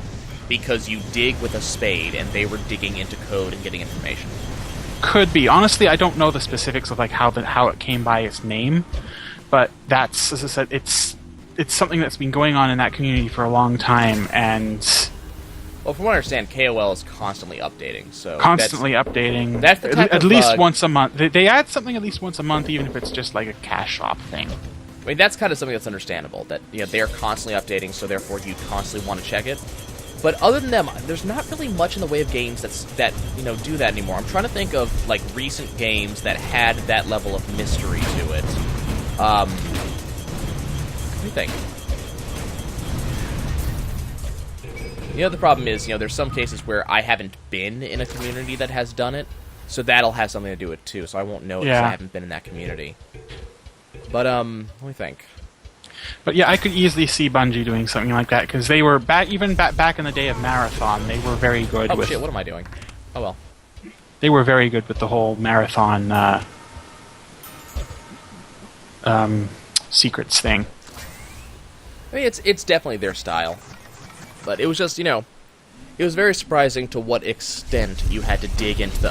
because you dig with a spade and they were digging into code and getting information. Could be. Honestly, I don't know the specifics of like how it came by its name. But that's, as I said, it's something that's been going on in that community for a long time, and well, from what I understand, KOL is constantly updating. So updating. That's the type at least once a month. They add something at least once a month, even if it's just like a cash shop thing. I mean, that's kind of something that's understandable. That they're constantly updating, so therefore you constantly want to check it. But other than them, there's not really much in the way of games that do that anymore. I'm trying to think of like recent games that had that level of mystery to it. What do you think? The problem is, there's some cases where I haven't been in a community that has done it, so that'll have something to do with it too, so I won't know because I haven't been in that community. But, let me think. But yeah, I could easily see Bungie doing something like that, because they were, back in the day of Marathon, they were very good with... Oh shit, what am I doing? Oh well. They were very good with the whole Marathon, secrets thing. I mean, it's definitely their style. But it was just, it was very surprising to what extent you had to dig into the,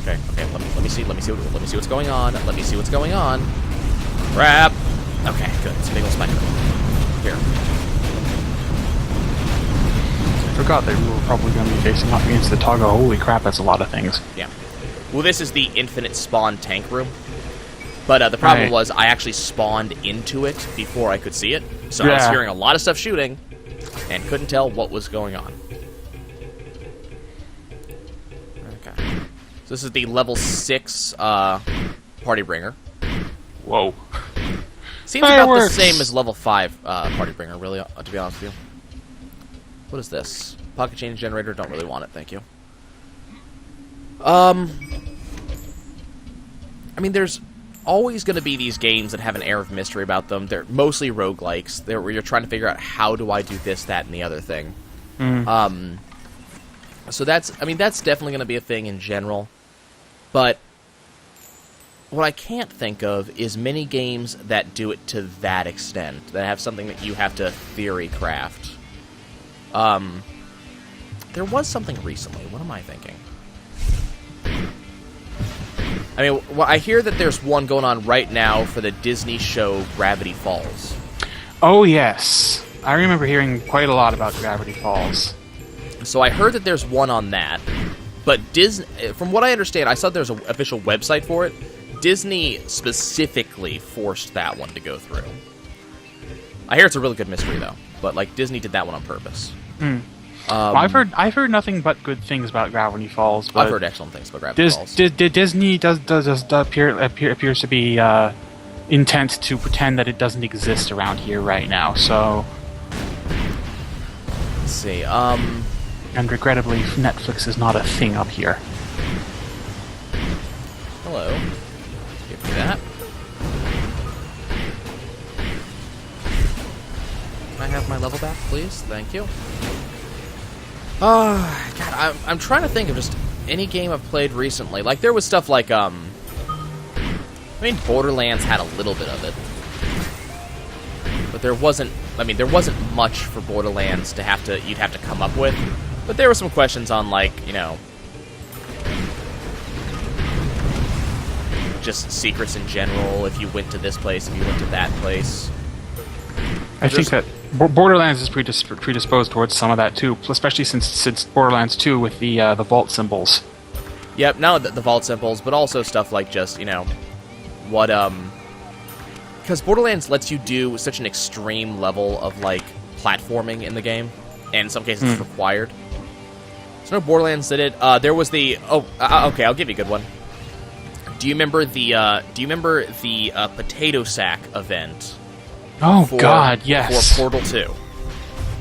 okay, let me see what's going on, crap, okay, good, it's a big old spider, here. I forgot that we were probably going to be facing off against the Toggo. Holy crap, that's a lot of things. Yeah. Well, this is the infinite spawn tank room. But the problem was I actually spawned into it before I could see it. So I was hearing a lot of stuff shooting and couldn't tell what was going on. Okay. So this is the level 6 Party Bringer. Whoa. Seems about the same as level 5 Party Bringer, really, to be honest with you. What is this? Pocket change generator? Don't really want it, thank you. I mean, there's always going to be these games that have an air of mystery about them. They're mostly roguelikes. They're where you're trying to figure out how do I do this, that, and the other thing. So that's definitely going to be a thing in general. But what I can't think of is many games that do it to that extent, that have something that you have to theory craft. There was something recently. What am I thinking? I mean, well, I hear that there's one going on right now for the Disney show Gravity Falls. Oh, yes. I remember hearing quite a lot about Gravity Falls. So I heard that there's one on that, but Disney, from what I understand, I saw there's an official website for it. Disney specifically forced that one to go through. I hear it's a really good mystery, though, but like Disney did that one on purpose. Well, I've heard nothing but good things about Gravity Falls. But I've heard excellent things about Gravity Falls. Disney appears to be intent to pretend that it doesn't exist around here right now. So let's see. And regrettably, Netflix is not a thing up here. Hello. Give me that. Can I have my level back, please? Thank you. God, I'm trying to think of just any game I've played recently. Like, there was stuff like, I mean, Borderlands had a little bit of it. but there wasn't. I mean, there wasn't much for Borderlands you'd have to come up with. But there were some questions on, like, you know, just secrets in general. If you went to this place, if you went to that place. I think that Borderlands is predisposed towards some of that too, especially since Borderlands 2 with the vault symbols. Yep, not the vault symbols, but also stuff like just, you know, what because Borderlands lets you do such an extreme level of, like, platforming in the game, and in some cases it's required. So no Borderlands did it. There was the okay, I'll give you a good one. Do you remember the potato sack event? Oh God, yes. For Portal 2.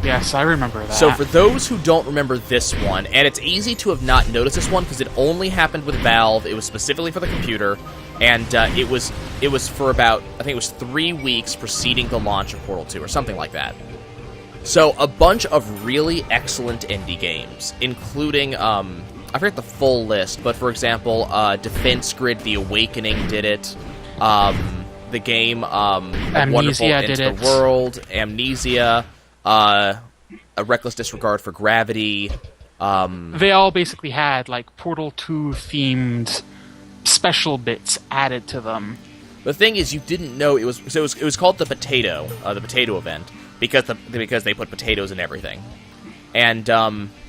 Yes, I remember that. So for those who don't remember this one, and it's easy to have not noticed this one because it only happened with Valve. It was specifically for the computer, and it was for about, I think it was 3 weeks preceding the launch of Portal 2 or something like that. So a bunch of really excellent indie games, including I forget the full list, but for example, Defense Grid: The Awakening did it. The game Amnesia Wonderful did Into it. the World, Amnesia, A Reckless Disregard for Gravity. They all basically had, like, Portal 2 themed special bits added to them. The thing is, you didn't know it was called the potato event because they put potatoes in everything, and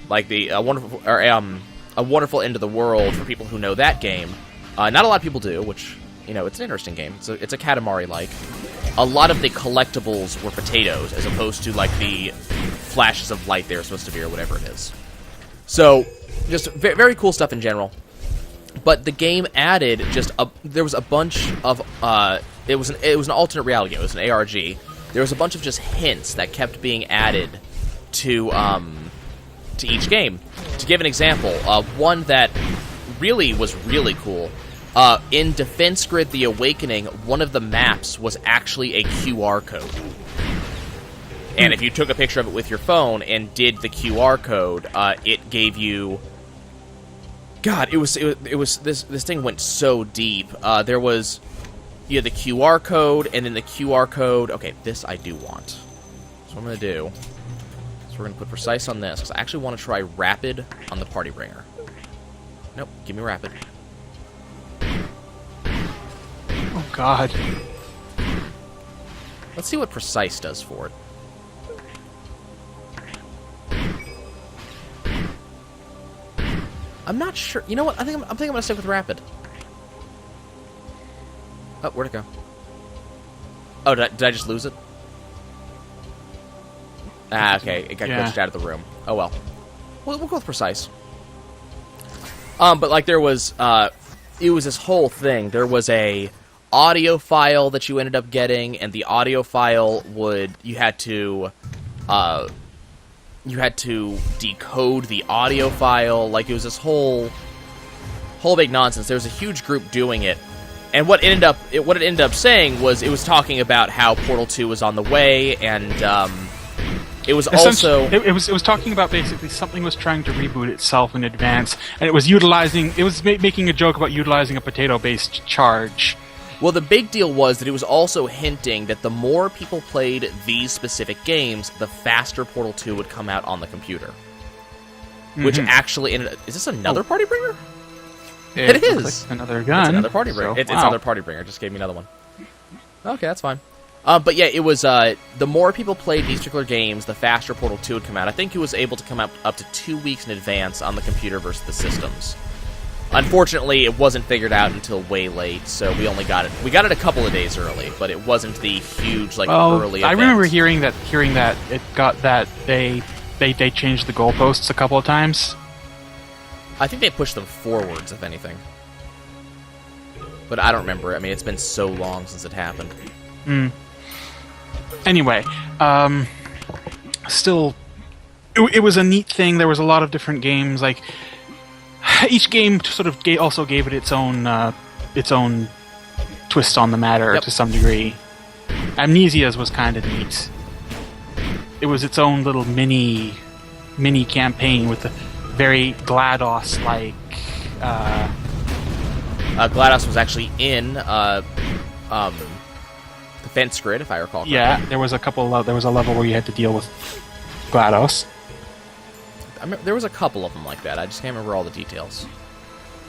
like the A Wonderful End of the World, for people who know that game. Not a lot of people do, which, you know, it's an interesting game. It's a Katamari-like. A lot of the collectibles were potatoes, as opposed to, like, the flashes of light they were supposed to be, or whatever it is. So, just very cool stuff in general. But the game added there was a bunch of it was an alternate reality game. It was an ARG. There was a bunch of just hints that kept being added to each game. To give an example, one that was really cool. In Defense Grid: The Awakening, one of the maps was actually a QR code. And if you took a picture of it with your phone and did the QR code, it gave you... God, it was this thing went so deep. There was... You had the QR code, and then the QR code... Okay, this I do want. So what I'm going to do... So we're going to put Precise on this, because I actually want to try Rapid on the Party Bringer. Nope, give me Rapid. Oh God. Let's see what Precise does for it. I'm not sure. You know what? I think I'm going to stick with Rapid. Oh, where'd it go? Oh, did I just lose it? Ah, okay. It got glitched out of the room. Oh, well. We'll go with Precise. But, like, there was... it was this whole thing. There was a audio file that you ended up getting, and the audio file you had to decode the audio file. Like, it was this whole big nonsense. There was a huge group doing it, and what it ended up saying was it was talking about how Portal 2 was on the way, and it was also it was talking about basically something was trying to reboot itself in advance, and it was making a joke about utilizing a potato-based charge. Well, the big deal was that it was also hinting that the more people played these specific games, the faster Portal 2 would come out on the computer. Which actually ended up... Is this another Party Bringer? It is! Like another gun. It's another Party Bringer. So, It's another Party Bringer. It just gave me another one. Okay, that's fine. But yeah, it was... the more people played these particular games, the faster Portal 2 would come out. I think it was able to come out up to 2 weeks in advance on the computer versus the systems. Unfortunately, it wasn't figured out until way late, so we only got it. We got it a couple of days early, but it wasn't the huge early event. I remember hearing that it got that they changed the goalposts a couple of times. I think they pushed them forwards, if anything. But I don't remember. I mean, it's been so long since it happened. Anyway, still, it was a neat thing. There was a lot of different games. Like, each game sort of also gave it its own twist on the matter to some degree. Amnesia's was kind of neat. It was its own little mini campaign with a very GLaDOS-like... GLaDOS was actually in the Fence Grid, if I recall correctly. Yeah, there was a level where you had to deal with GLaDOS. There was a couple of them like that. I just can't remember all the details.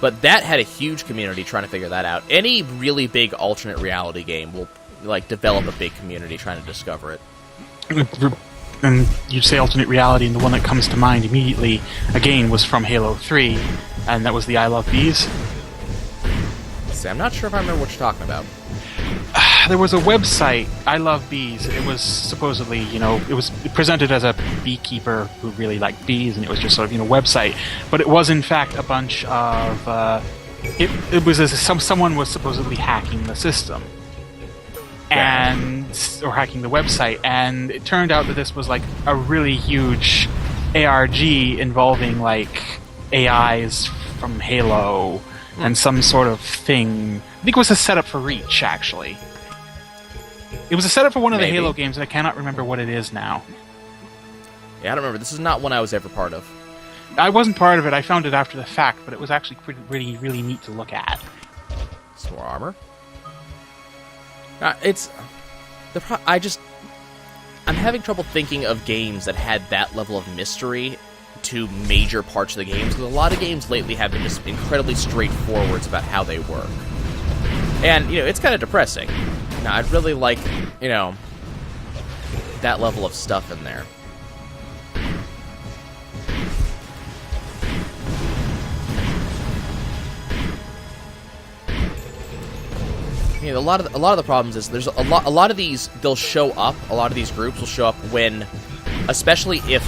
But that had a huge community trying to figure that out. Any really big alternate reality game will develop a big community trying to discover it. And you say alternate reality, and the one that comes to mind immediately, again, was from Halo 3, and that was the I Love Bees. See, I'm not sure if I remember what you're talking about. There was a website, I Love Bees. It was supposedly, it was presented as a beekeeper who really liked bees, and it was just sort of, website. But it was, in fact, a bunch of... it was as someone was supposedly hacking the system. Or hacking the website, and it turned out that this was like a really huge ARG involving like AIs from Halo and some sort of thing. I think it was a setup for Reach, actually. It was a setup for one of the Halo games, and I cannot remember what it is now. Yeah, I don't remember. This is not one I was ever part of. I wasn't part of it. I found it after the fact, but it was actually really, really neat to look at. Some more armor. I'm having trouble thinking of games that had that level of mystery to major parts of the games, because a lot of games lately have been just incredibly straightforward about how they work. And, it's kind of depressing. Now, I'd really like, that level of stuff in there. A lot of the problems is there's a lot of these, they'll show up, a lot of these groups will show up when, especially if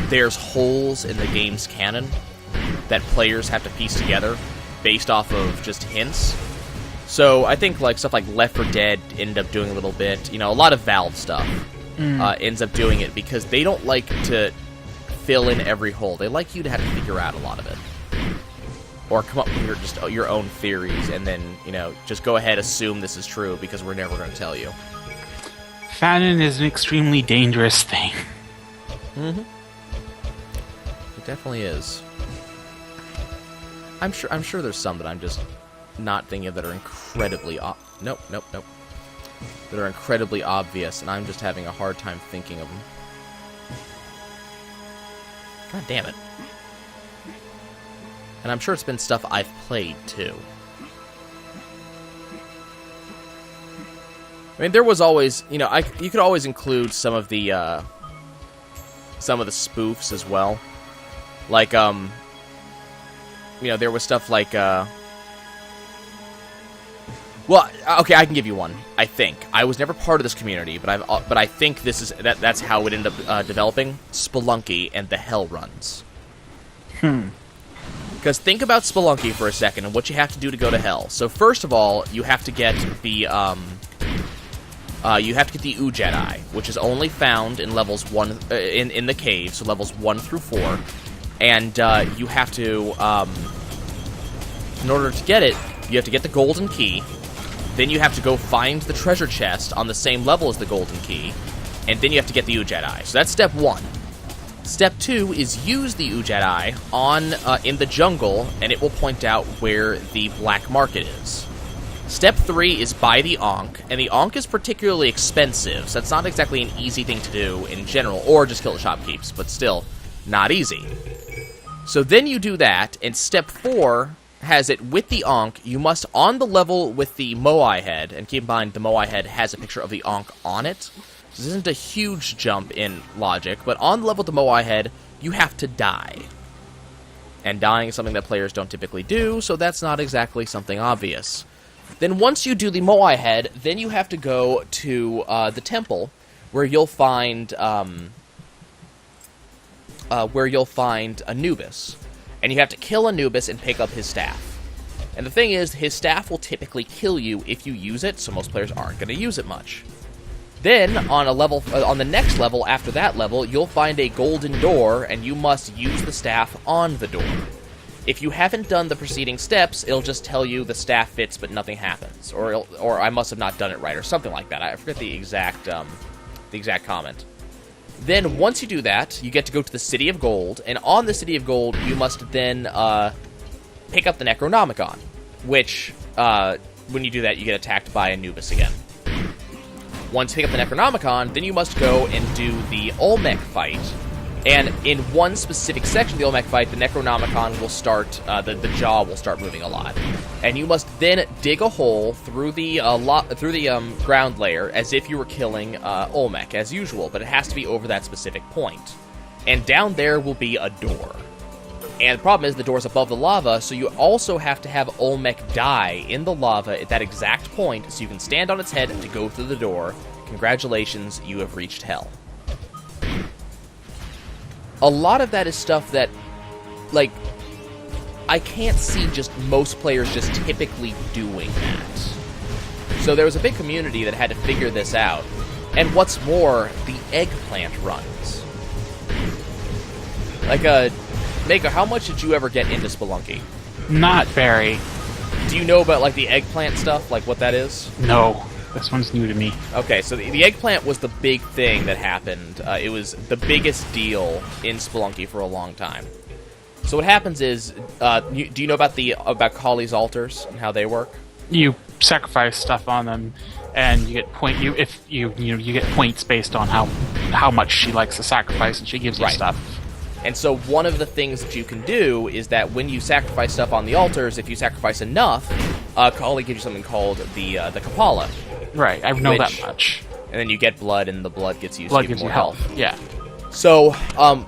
there's holes in the game's canon that players have to piece together based off of just hints. So I think stuff like Left 4 Dead ended up doing a little bit, a lot of Valve stuff ends up doing it because they don't like to fill in every hole. They like you to have to figure out a lot of it. Or come up with your own theories, and then, just go ahead, assume this is true, because we're never going to tell you. Fanon is an extremely dangerous thing. Mm-hmm. It definitely is. I'm sure there's some that I'm just not thinking of that are incredibly... Nope. That are incredibly obvious, and I'm just having a hard time thinking of them. God damn it. And I'm sure it's been stuff I've played, too. I mean, there was always, you could always include some of the spoofs as well. Like, there was stuff like, well, okay, I can give you one, I think. I was never part of this community, but I think that's how it ended up developing. Spelunky and the Hell Runs. Because think about Spelunky for a second and what you have to do to go to hell. So first of all, you have to get the Udjat Eye, which is only found in levels 1 in the cave, so levels 1 through 4. And you have to, in order to get it, you have to get the golden key. Then you have to go find the treasure chest on the same level as the golden key, and then you have to get the Udjat Eye. So that's step 1. Step 2 is use the Udjat Eye in the jungle, and it will point out where the black market is. Step 3 is buy the Ankh, and the Ankh is particularly expensive, so that's not exactly an easy thing to do in general, or just kill the shopkeepers, but still, not easy. So then you do that, and step 4 has it with the Ankh. You must, on the level with the Moai head, and keep in mind the Moai head has a picture of the Ankh on it. This isn't a huge jump in logic, but on the level with the Moai head, you have to die. And dying is something that players don't typically do, so that's not exactly something obvious. Then once you do the Moai head, then you have to go to the temple, where you'll find Anubis. And you have to kill Anubis and pick up his staff. And the thing is, his staff will typically kill you if you use it, so most players aren't going to use it much. Then, on the next level after that level, you'll find a golden door, and you must use the staff on the door. If you haven't done the preceding steps, it'll just tell you the staff fits but nothing happens. Or I must have not done it right, or something like that. I forget the exact comment. Then, once you do that, you get to go to the City of Gold, and on the City of Gold, you must then pick up the Necronomicon, which, when you do that, you get attacked by Anubis again. Once you pick up the Necronomicon, then you must go and do the Olmec fight. And in one specific section of the Olmec fight, the Necronomicon will start, the jaw will start moving a lot. And you must then dig a hole through the ground layer as if you were killing Olmec, as usual, but it has to be over that specific point. And down there will be a door. And the problem is the door's above the lava, so you also have to have Olmec die in the lava at that exact point so you can stand on its head to go through the door. Congratulations, you have reached hell. A lot of that is stuff that, like, I can't see just most players just typically doing that. So there was a big community that had to figure this out. And what's more, the eggplant runs. Like, Mako, how much did you ever get into Spelunky? Not very. Do you know about, like, the eggplant stuff? Like, what that is? No. This one's new to me. Okay, so the eggplant was the big thing that happened. It was the biggest deal in Spelunky for a long time. So what happens is, do you know about Kali's altars and how they work? You sacrifice stuff on them, and you get you get points based on how much she likes to sacrifice, and she gives you stuff. And so one of the things that you can do is that when you sacrifice stuff on the altars, if you sacrifice enough, Kali gives you something called the Kapala. Right, I know that much. And then you get blood, and the blood gets used blood to give gives more you health. Yeah. So,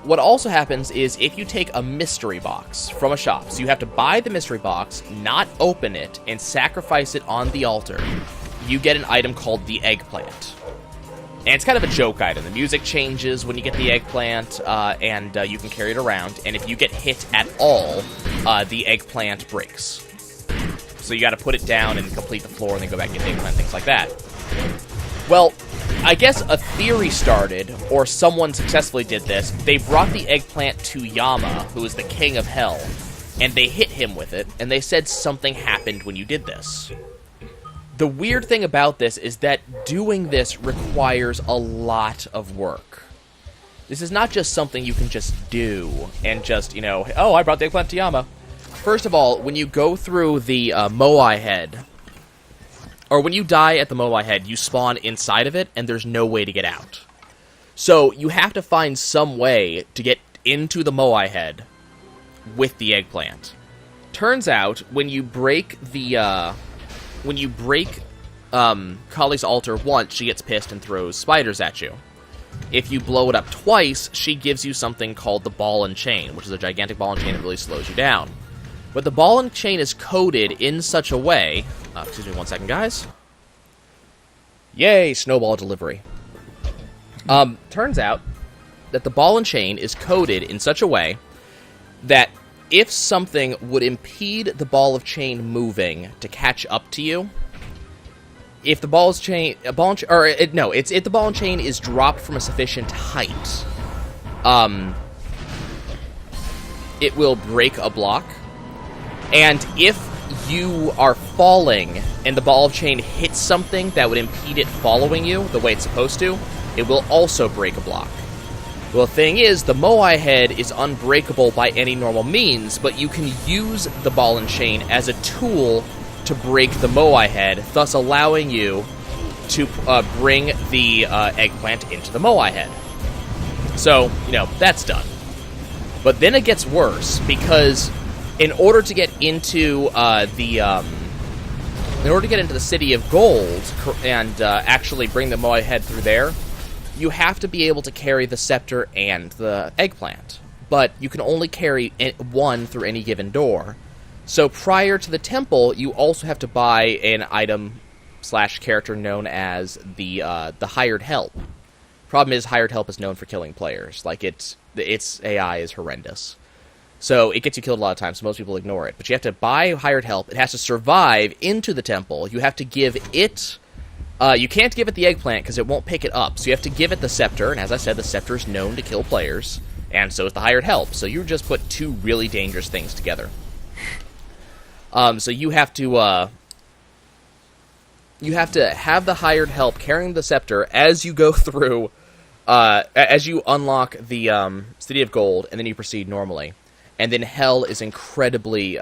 what also happens is if you take a mystery box from a shop, so you have to buy the mystery box, not open it, and sacrifice it on the altar, you get an item called the eggplant. And it's kind of a joke item. The music changes when you get the eggplant, and you can carry it around. And if you get hit at all, the eggplant breaks. So you gotta put it down and complete the floor and then go back and get the eggplant, things like that. Well, I guess a theory started, or someone successfully did this. They brought the eggplant to Yama, who is the king of hell, and they hit him with it, and they said something happened when you did this. The weird thing about this is that doing this requires a lot of work. This is not just something you can just do and just, oh, I brought the eggplant to Yama. First of all, when you go through the Moai head, or when you die at the Moai head, you spawn inside of it, and there's no way to get out. So you have to find some way to get into the Moai head with the eggplant. Turns out, when you break Kali's altar once, she gets pissed and throws spiders at you. If you blow it up twice, she gives you something called the ball and chain, which is a gigantic ball and chain that really slows you down. But the ball and chain is coded in such a way... excuse me 1 second, guys. Yay, snowball delivery. Turns out that the ball and chain is coded in such a way that if something would impede the ball of chain moving to catch up to you, if the ball and chain is dropped from a sufficient height, it will break a block. And if you are falling and the ball of chain hits something that would impede it following you the way it's supposed to, it will also break a block. Well, the thing is, the Moai head is unbreakable by any normal means, but you can use the ball and chain as a tool to break the Moai head, thus allowing you to bring the eggplant into the Moai head. So, that's done. But then it gets worse, because in order to get into the City of Gold and actually bring the Moai head through there, you have to be able to carry the scepter and the eggplant. But you can only carry one through any given door. So prior to the temple, you also have to buy an item/character known as the Hired Help. Problem is, Hired Help is known for killing players. Like, its AI is horrendous. So it gets you killed a lot of times, so most people ignore it. But you have to buy Hired Help. It has to survive into the temple. You have to give it... you can't give it the eggplant because it won't pick it up. So you have to give it the scepter, and as I said, the scepter is known to kill players. And so is the Hired Help. So you just put two really dangerous things together. So you have to have the Hired Help carrying the scepter as you go through, as you unlock the City of Gold, and then you proceed normally. And then Hell is incredibly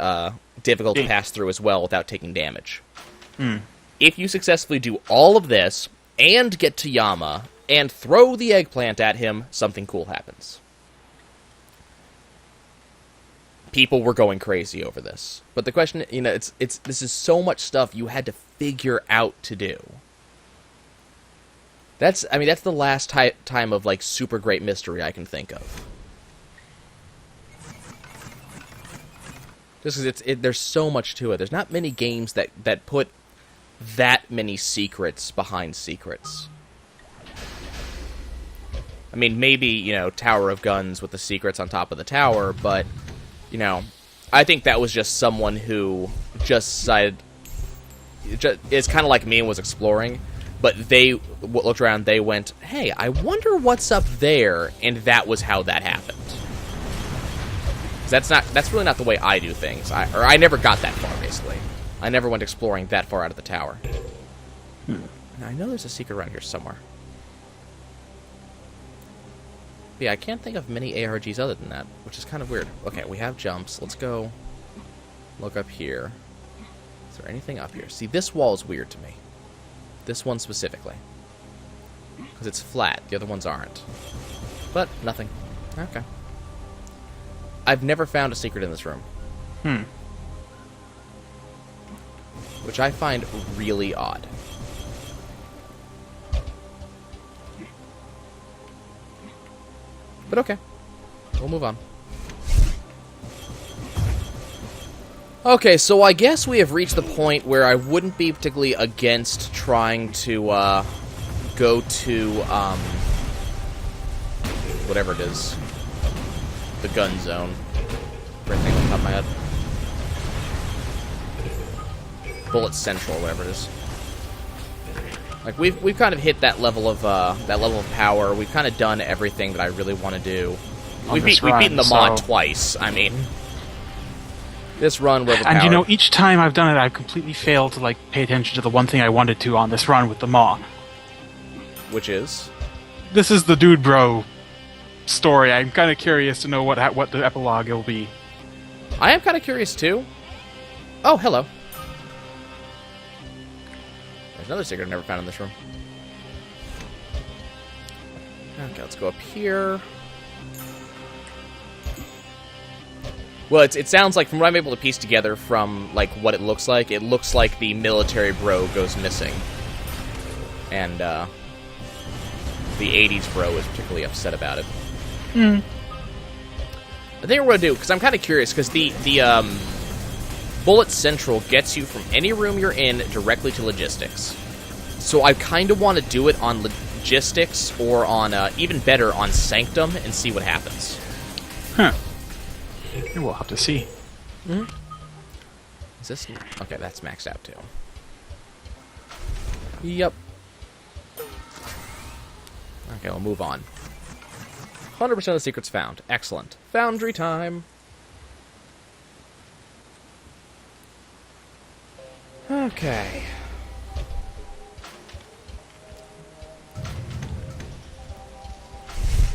difficult to pass through as well without taking damage. If you successfully do all of this, and get to Yama, and throw the eggplant at him, something cool happens. People were going crazy over this. But the question, this is so much stuff you had to figure out to do. That's the last time of, like, super great mystery I can think of. Just because there's so much to it. There's not many games that put that many secrets behind secrets. I mean, maybe, Tower of Guns with the secrets on top of the tower, but, I think that was just someone who just decided... It's kind of like me and was exploring, but they looked around, they went, hey, I wonder what's up there, and that was how that happened. That's really not the way I do things. I never got that far, basically. I never went exploring that far out of the tower. Now, I know there's a secret around here somewhere. But yeah, I can't think of many ARGs other than that, which is kind of weird. Okay, we have jumps. Let's go look up here. Is there anything up here? See, this wall is weird to me. This one specifically. Because it's flat. The other ones aren't. But, nothing. Okay. I've never found a secret in this room. Which I find really odd. But okay. We'll move on. Okay, so I guess we have reached the point where I wouldn't be particularly against trying to, go to, whatever it is. The gun zone. Everything on top of my head. Bullet Central, whatever it is. Like, we've kind of hit that level of power. We've kind of done everything that I really want to do. We've beaten the mod twice. I mean, this run with and each time I've done it, I've completely failed to like pay attention to the one thing I wanted to on this run with the Maw. Which is? This is the Dude Bro story. I'm kind of curious to know what the epilogue will be. I am kind of curious too. Oh, hello. There's another secret I've never found in this room. Okay, let's go up here. Well, it sounds like, from what I'm able to piece together from, like, what it looks like the military bro goes missing. And, the 80s bro is particularly upset about it. I think what we're going to do, because I'm kind of curious, because the Bullet Central gets you from any room you're in directly to logistics. So I kind of want to do it on logistics, or on, even better, on Sanctum, and see what happens. Huh. We'll have to see. Is this... Okay, that's maxed out, too. Yep. Okay, we'll move on. 100% of the secrets found. Excellent. Foundry time! Okay.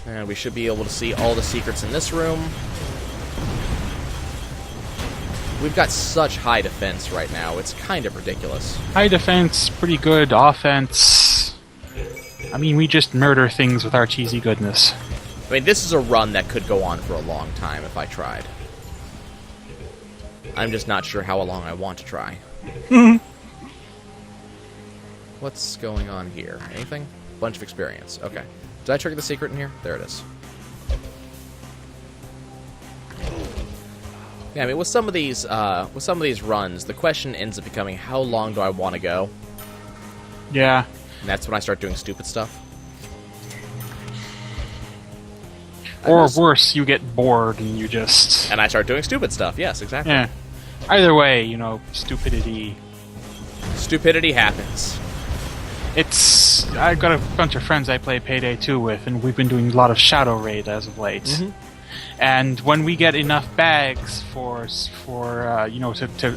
And we should be able to see all the secrets in this room. We've got such high defense right now, it's kind of ridiculous. High defense, pretty good offense. I mean, we just murder things with our cheesy goodness. I mean, this is a run that could go on for a long time if I tried. I'm just not sure how long I want to try. What's going on here? Anything? Bunch of experience. Okay. Did I trigger the secret in here? There it is. Yeah, I mean, with some of these runs, the question ends up becoming, how long do I want to go? Yeah. And that's when I start doing stupid stuff. Or worse, you get bored and you just... And I start doing stupid stuff, yes, exactly. Yeah. Either way, stupidity... Stupidity happens. I've got a bunch of friends I play Payday 2 with, and we've been doing a lot of Shadow Raid as of late. Mm-hmm. And when we get enough bags to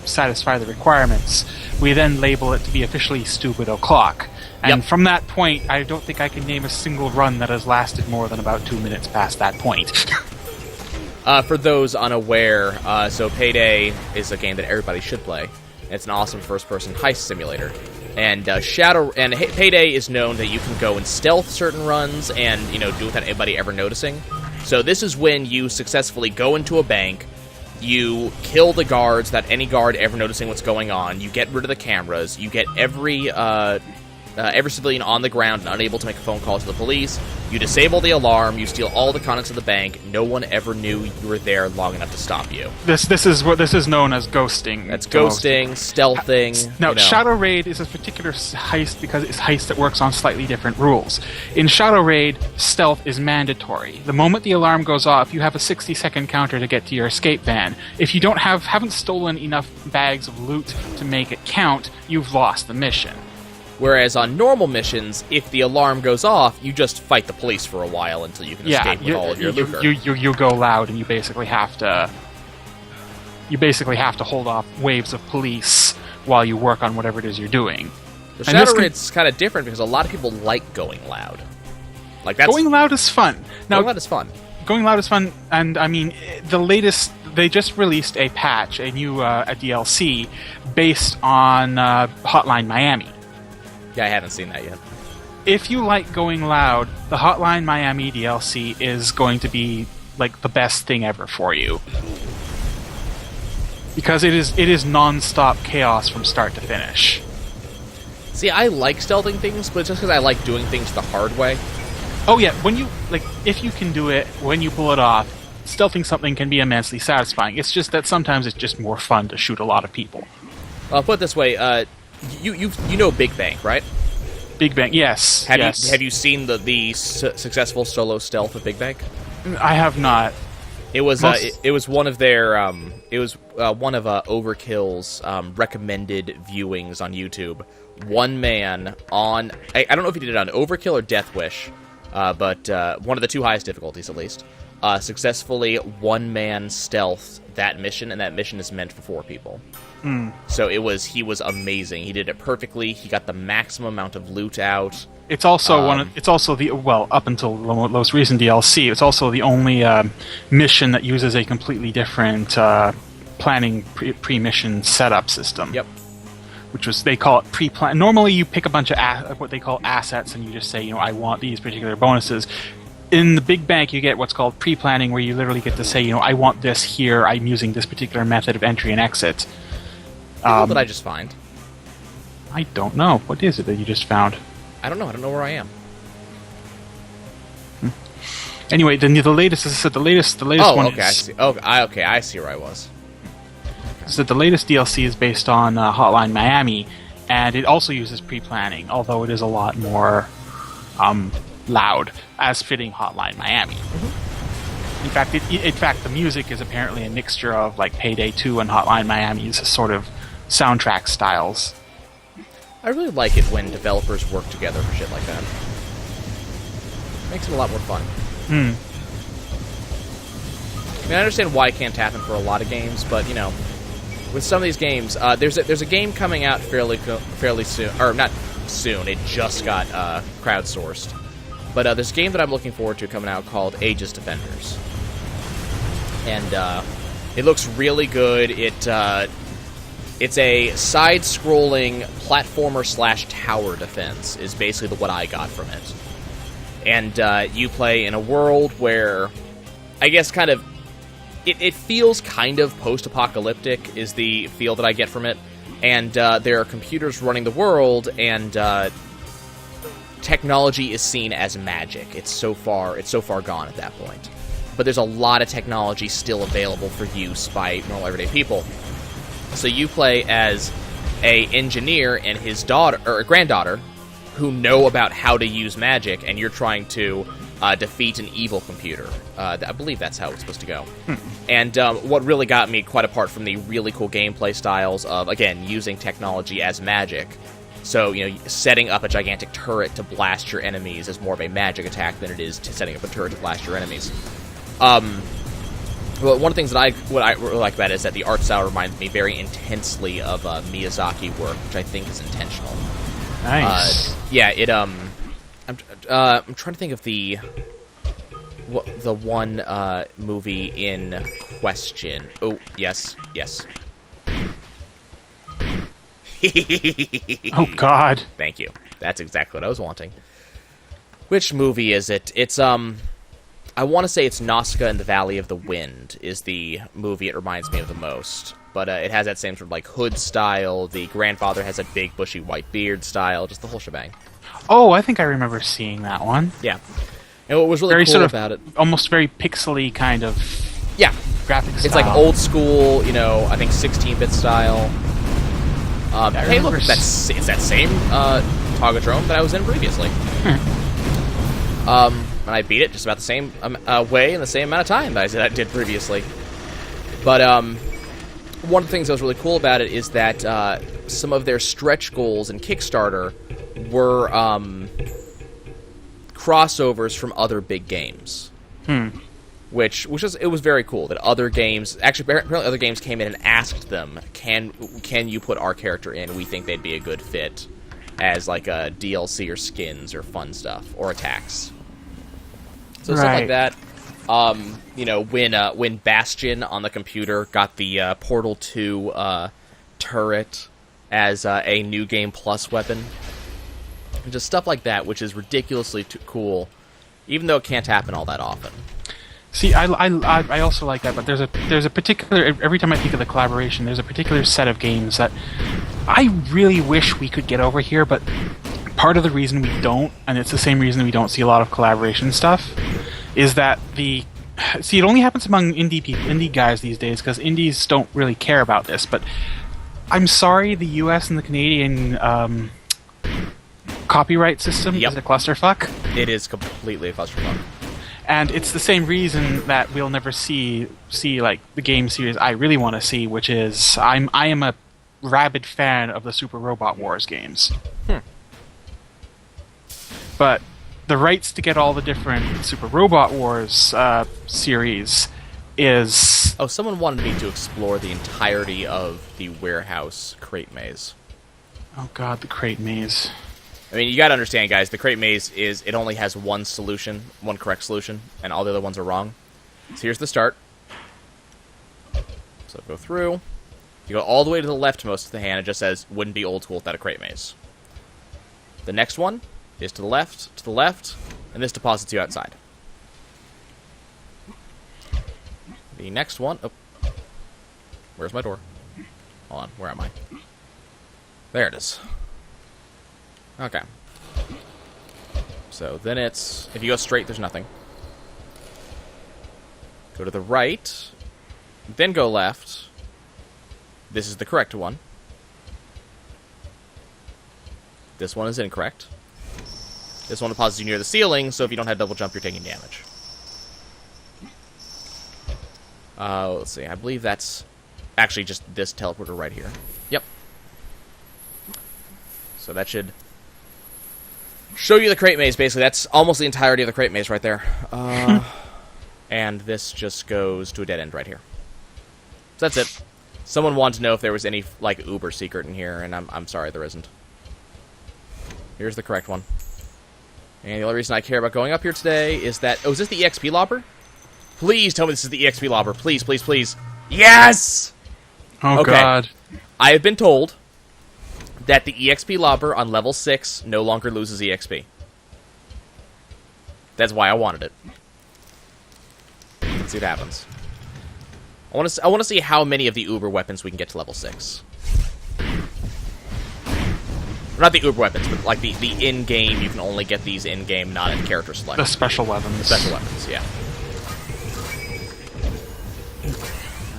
satisfy the requirements, we then label it to be officially Stupid O'Clock. And from that point, I don't think I can name a single run that has lasted more than about 2 minutes past that point. For those unaware, so Payday is a game that everybody should play. It's an awesome first-person heist simulator. And Payday is known that you can go and stealth certain runs and, you know, do it without anybody ever noticing. So this is when you successfully go into a bank, you kill the guards without any guard ever noticing what's going on, you get rid of the cameras, you get every civilian on the ground and unable to make a phone call to the police, you disable the alarm, you steal all the contents of the bank, no one ever knew you were there long enough to stop you. This is known as ghosting. That's ghosting, stealthing. Now, you know. Shadow Raid is a particular heist because it's heist that works on slightly different rules. In Shadow Raid, stealth is mandatory. The moment the alarm goes off, you have a 60-second counter to get to your escape van. If you haven't stolen enough bags of loot to make it count, you've lost the mission. Whereas on normal missions, if the alarm goes off, you just fight the police for a while until you can escape with all of your lucre. You go loud, and you basically have to hold off waves of police while you work on whatever it is you're doing. The Shadow Raid's kind of different because a lot of people like going loud. Going loud is fun. Going loud is fun. Going loud is fun, and I mean, they just released a patch, a DLC, based on Hotline Miami. Yeah, I haven't seen that yet. If you like going loud, the Hotline Miami DLC is going to be like the best thing ever for you. Because it is non-stop chaos from start to finish. See, I like stealthing things, but it's just because I like doing things the hard way. Oh yeah, if you can do it, when you pull it off, stealthing something can be immensely satisfying. It's just that sometimes it's just more fun to shoot a lot of people. Well, I'll put it this way, you know Big Bank, right? Big Bank, yes. Have you seen the successful solo stealth of Big Bank? I have not. It was one of their one of Overkill's recommended viewings on YouTube. One man on I don't know if he did it on Overkill or Death Wish, but one of the two highest difficulties at least. Successfully one man stealthed that mission, and that mission is meant for 4 people. So he was amazing. He did it perfectly. He got the maximum amount of loot out. It's also up until the most recent DLC, it's also the only mission that uses a completely different planning pre-mission setup system. Yep. Which was, they call it pre-plan. Normally you pick a bunch of what they call assets and you just say, I want these particular bonuses. In the Big Bank, you get what's called pre-planning, where you literally get to say, I want this here, I'm using this particular method of entry and exit. What did I just find? I don't know. What is it that you just found? I don't know. I don't know where I am. Anyway, the latest, as I said, the latest one okay, I see. Okay, I see where I was. So the latest DLC is based on Hotline Miami, and it also uses pre-planning, although it is a lot more loud, as fitting Hotline Miami. Mm-hmm. In fact, the music is apparently a mixture of like Payday 2 and Hotline Miami's sort of soundtrack styles. I really like it when developers work together for shit like that. Makes it a lot more fun. I mean, I understand why it can't happen for a lot of games, but with some of these games, there's a game coming out fairly soon, or not soon. It just got crowdsourced, but there's a game that I'm looking forward to coming out called Aegis Defenders, and it looks really good. It's a side-scrolling platformer / tower defense is basically what I got from it. And you play in a world where, I guess kind of, it feels kind of post-apocalyptic is the feel that I get from it. And there are computers running the world, and technology is seen as magic. It's so far gone at that point. But there's a lot of technology still available for use by normal everyday people. So you play as a engineer and his daughter, or a granddaughter, who know about how to use magic, and you're trying to defeat an evil computer. I believe that's how it's supposed to go. And what really got me, quite apart from the really cool gameplay styles of, again, using technology as magic, so, setting up a gigantic turret to blast your enemies is more of a magic attack than it is to setting up a turret to blast your enemies. Well, one of the things that what I really like about it is that the art style reminds me very intensely of Miyazaki work, which I think is intentional. Nice. I'm trying to think of the one movie in question. Oh, yes. Oh, God. Thank you. That's exactly what I was wanting. Which movie is it? It's, I want to say it's Nazca and the Valley of the Wind is the movie it reminds me of the most. But it has that same sort of, like, hood style. The grandfather has a big, bushy, white beard style. Just the whole shebang. Oh, I think I remember seeing that one. Yeah. And what was really Very cool sort of about it... almost very pixely kind of Yeah. graphic style. It's like old school, you know, I think 16-bit style. Hey, look, it's that same Togadrome that I was in previously. And I beat it just about the same way in the same amount of time that I did previously. But one of the things that was really cool about it is that some of their stretch goals in Kickstarter were crossovers from other big games. Which was very cool that other games, actually apparently other games came in and asked them, can you put our character in? We think they'd be a good fit as like a DLC or skins or fun stuff or attacks. So stuff like that. You know, when Bastion on the computer got the Portal 2 turret as a New Game Plus weapon. And just stuff like that, which is ridiculously cool, even though it can't happen all that often. See, I also like that, but there's a particular, every time I think of the collaboration, there's a particular set of games that I really wish we could get over here, but part of the reason we don't, and it's the same reason we don't see a lot of collaboration stuff, is that it only happens among indie guys these days, because indies don't really care about this, but I'm sorry, the US and the Canadian copyright system is a clusterfuck. It is completely a clusterfuck. And it's the same reason that we'll never see like the game series I really want to see, which is I am a rabid fan of the Super Robot Wars games. But the rights to get all the different Super Robot Wars series is... Oh, someone wanted me to explore the entirety of the warehouse crate maze. Oh god, the crate maze. I mean, you gotta understand, guys, the crate maze it only has one solution, one correct solution, and all the other ones are wrong. So here's the start. So go through. You go all the way to the leftmost of the hand, it just says, wouldn't be old school without a crate maze. The next one is to the left, and this deposits you outside. The next one... Oh. Where's my door? Hold on, where am I? There it is. Okay. So then it's... If you go straight, there's nothing. Go to the right. Then go left. This is the correct one. This one is incorrect. This one deposits you near the ceiling, so if you don't have double jump, you're taking damage. Let's see. I believe that's actually just this teleporter right here. Yep. So that should... show you the crate maze, basically. That's almost the entirety of the crate maze right there. And this just goes to a dead end right here. So that's it. Someone wanted to know if there was any, like, uber secret in here, and I'm sorry there isn't. Here's the correct one. And the only reason I care about going up here today is that... Oh, is this the EXP lobber? Please tell me this is the EXP lobber. Please, please, please. Yes! Oh, okay. God. I have been told that the EXP lobber on level 6 no longer loses EXP. That's why I wanted it. Let's see what happens. I want to see how many of the Uber weapons we can get to level 6. Not the Uber weapons, but like the in-game, you can only get these in-game, not in character select. The special weapons. The special weapons, yeah.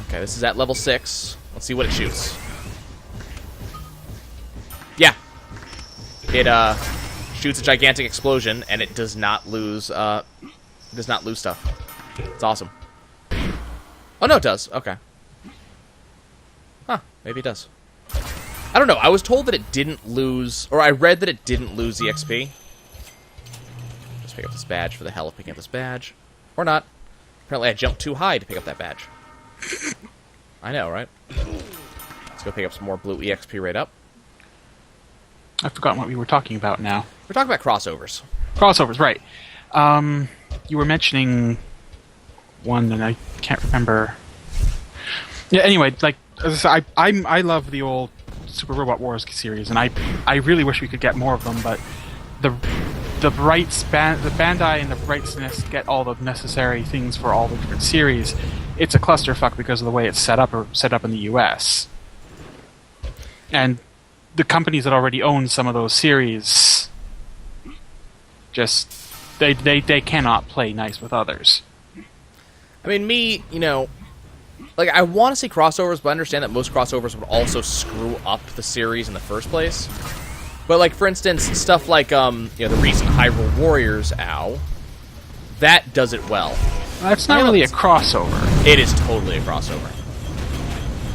Okay, this is at level 6. Let's see what it shoots. Yeah. It shoots a gigantic explosion, and it does not lose stuff. It's awesome. Oh, no, it does. Okay. Huh. Maybe it does. I don't know. I was told that it didn't lose... Or I read that it didn't lose the XP. Let's pick up this badge for the hell of picking up this badge. Or not. Apparently I jumped too high to pick up that badge. I know, right? Let's go pick up some more blue EXP right up. I've forgotten what we were talking about now. We're talking about crossovers. Crossovers, right. You were mentioning one, and I can't remember. Yeah. Anyway, like as I love the old Super Robot Wars series, and I really wish we could get more of them, but the Bandai and the Brightsness get all the necessary things for all the different series. It's a clusterfuck because of the way it's set up in the US. And the companies that already own some of those series just they cannot play nice with others. I mean, like, I want to say crossovers, but I understand that most crossovers would also screw up the series in the first place. But, like, for instance, stuff like, the recent Hyrule Warriors, that does it well. That's not really a crossover. It is totally a crossover.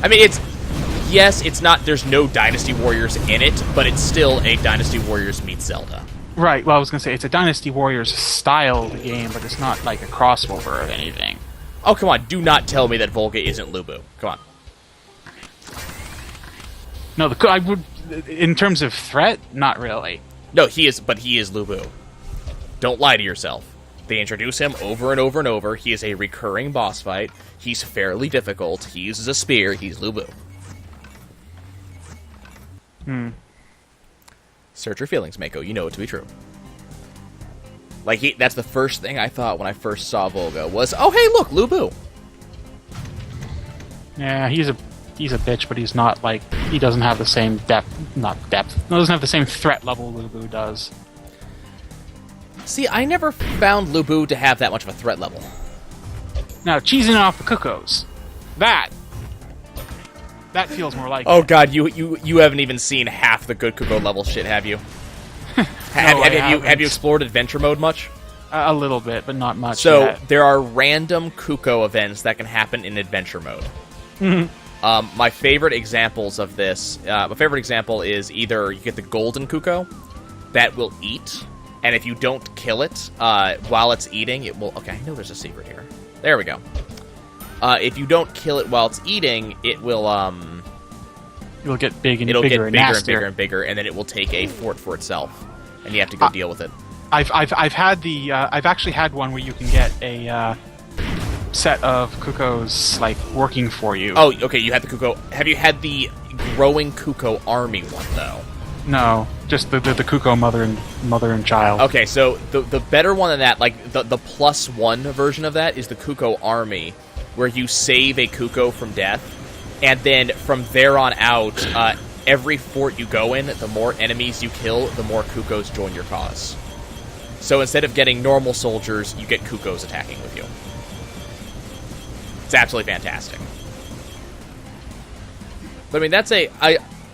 I mean, it's not, there's no Dynasty Warriors in it, but it's still a Dynasty Warriors meets Zelda. Right, well, I was going to say, it's a Dynasty Warriors style game, but it's not like a crossover of anything. Oh, come on, do not tell me that Volga isn't Lubu. Come on. No, I would... In terms of threat, not really. No, he is Lubu. Don't lie to yourself. They introduce him over and over and over. He is a recurring boss fight. He's fairly difficult. He uses a spear. He's Lubu. Search your feelings, Mako. You know it to be true. Like, that's the first thing I thought when I first saw Volga was, oh, hey, look, Lubu. Yeah, he's a bitch, but he's not, like, he doesn't have the same depth, doesn't have the same threat level Lubu does. See, I never found Lubu to have that much of a threat level. Now, cheesing off the Cuckoos. That feels more like Oh it. god, you haven't even seen half the good Kuko level shit, have you? Have you explored adventure mode much? A little bit, but not much So, yet. there are random Kuko events that can happen in adventure mode. My favorite examples of this, my favorite example is either you get the golden Kuko that will eat, and if you don't kill it while it's eating, it will... Okay, I know there's a secret here. There we go. If you don't kill it while it's eating, it will... It'll get big and it'll bigger get bigger and nastier. bigger and bigger, and then it will take a fort for itself, and you have to go deal with it. I've actually had one where you can get a set of Kukos like working for you. Oh, okay, you had the Kuko. Have you had the growing Kuko army one though? No, just the Kuko mother and child. Okay, so the better one than that, like the +1 version of that, is the Kuko army, where you save a Kuko from death, and then from there on out, every fort you go in, the more enemies you kill, the more Kukos join your cause. So instead of getting normal soldiers, you get Kukos attacking with you. It's absolutely fantastic. But I mean,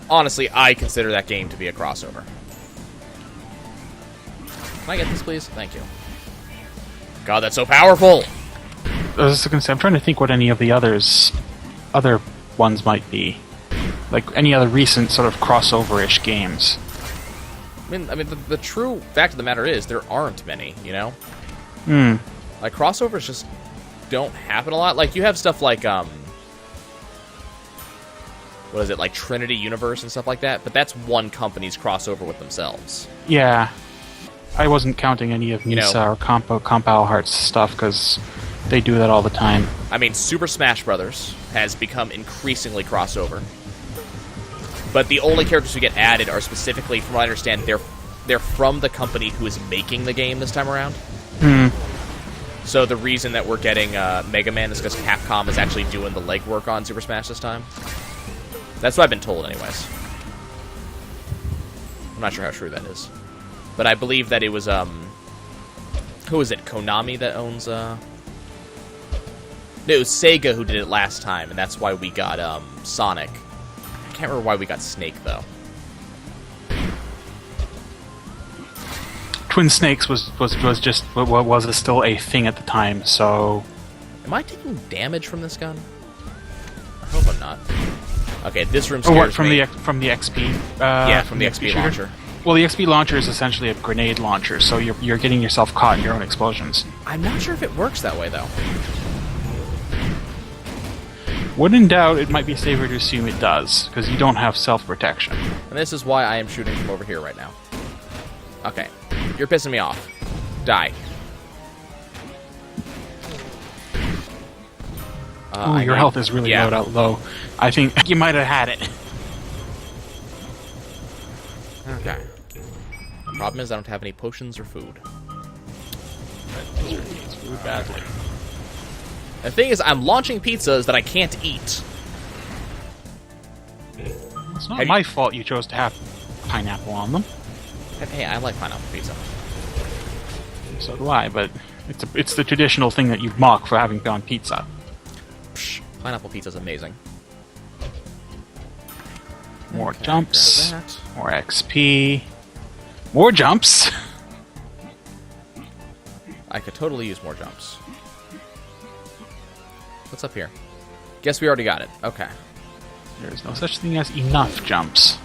honestly, I consider that game to be a crossover. Can I get this, please? Thank you. God, that's so powerful! I was gonna say, I'm trying to think what any of the other ones might be. Like any other recent sort of crossover-ish games. I mean, the true fact of the matter is, there aren't many, you know? Like, crossovers just don't happen a lot. Like, you have stuff like, what is it, like Trinity Universe and stuff like that, but that's one company's crossover with themselves. Yeah. I wasn't counting any of Misa or Compile Hearts stuff, because they do that all the time. I mean, Super Smash Bros. Has become increasingly crossover. But the only characters who get added are specifically, from what I understand, they're from the company who is making the game this time around. So the reason that we're getting Mega Man is because Capcom is actually doing the legwork on Super Smash this time. That's what I've been told, anyways. I'm not sure how true that is. But I believe that it was, who is it? Konami that owns, No, it was Sega who did it last time, and that's why we got, Sonic. I can't remember why we got Snake, though. Twin Snakes was still a thing at the time, so... Am I taking damage from this gun? I hope I'm not. Okay, this room scares me. From the XP? Yeah, from the XP launcher. Well, the XP launcher is essentially a grenade launcher, so you're getting yourself caught in your own explosions. I'm not sure if it works that way, though. When in doubt, it might be safer to assume it does, because you don't have self-protection. And this is why I am shooting from over here right now. Okay. You're pissing me off. Die. Ooh, your health is really low. I think you might have had it. Problem is, I don't have any potions or food. It's food badly. The thing is, I'm launching pizzas that I can't eat. It's not my fault you chose to have pineapple on them. Hey, I like pineapple pizza. So do I, but it's the traditional thing that you mock for having on pizza. Psh, pineapple pizza's amazing. More Okay, jumps, grab that. more XP, more jumps. I could totally use more jumps. What's up here? Guess we already got it. Okay. There is no such thing as enough jumps.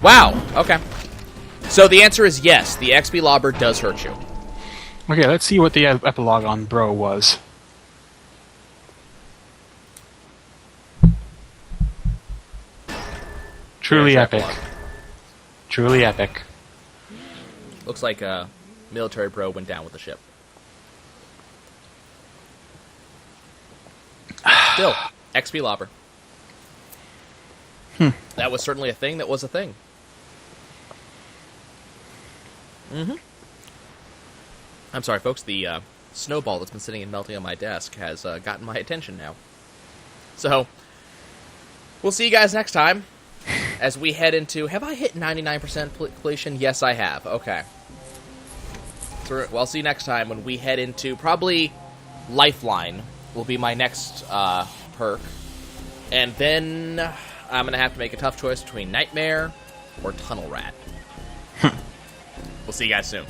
Wow! Okay. So the answer is yes, the XP lobber does hurt you. Okay, let's see what the epilogue on Bro was. Truly There's the epic. epilogue. Truly epic. Looks like a military bro went down with the ship. Still, XP lobber. That was certainly a thing that was a thing. I'm sorry, folks. The snowball that's been sitting and melting on my desk has gotten my attention now. So, we'll see you guys next time as we head into... Have I hit 99% completion? Yes, I have. Okay. So, well, I'll see you next time when we head into... Probably Lifeline will be my next perk. And then I'm going to have to make a tough choice between Nightmare or Tunnel Rat. We'll see you guys soon.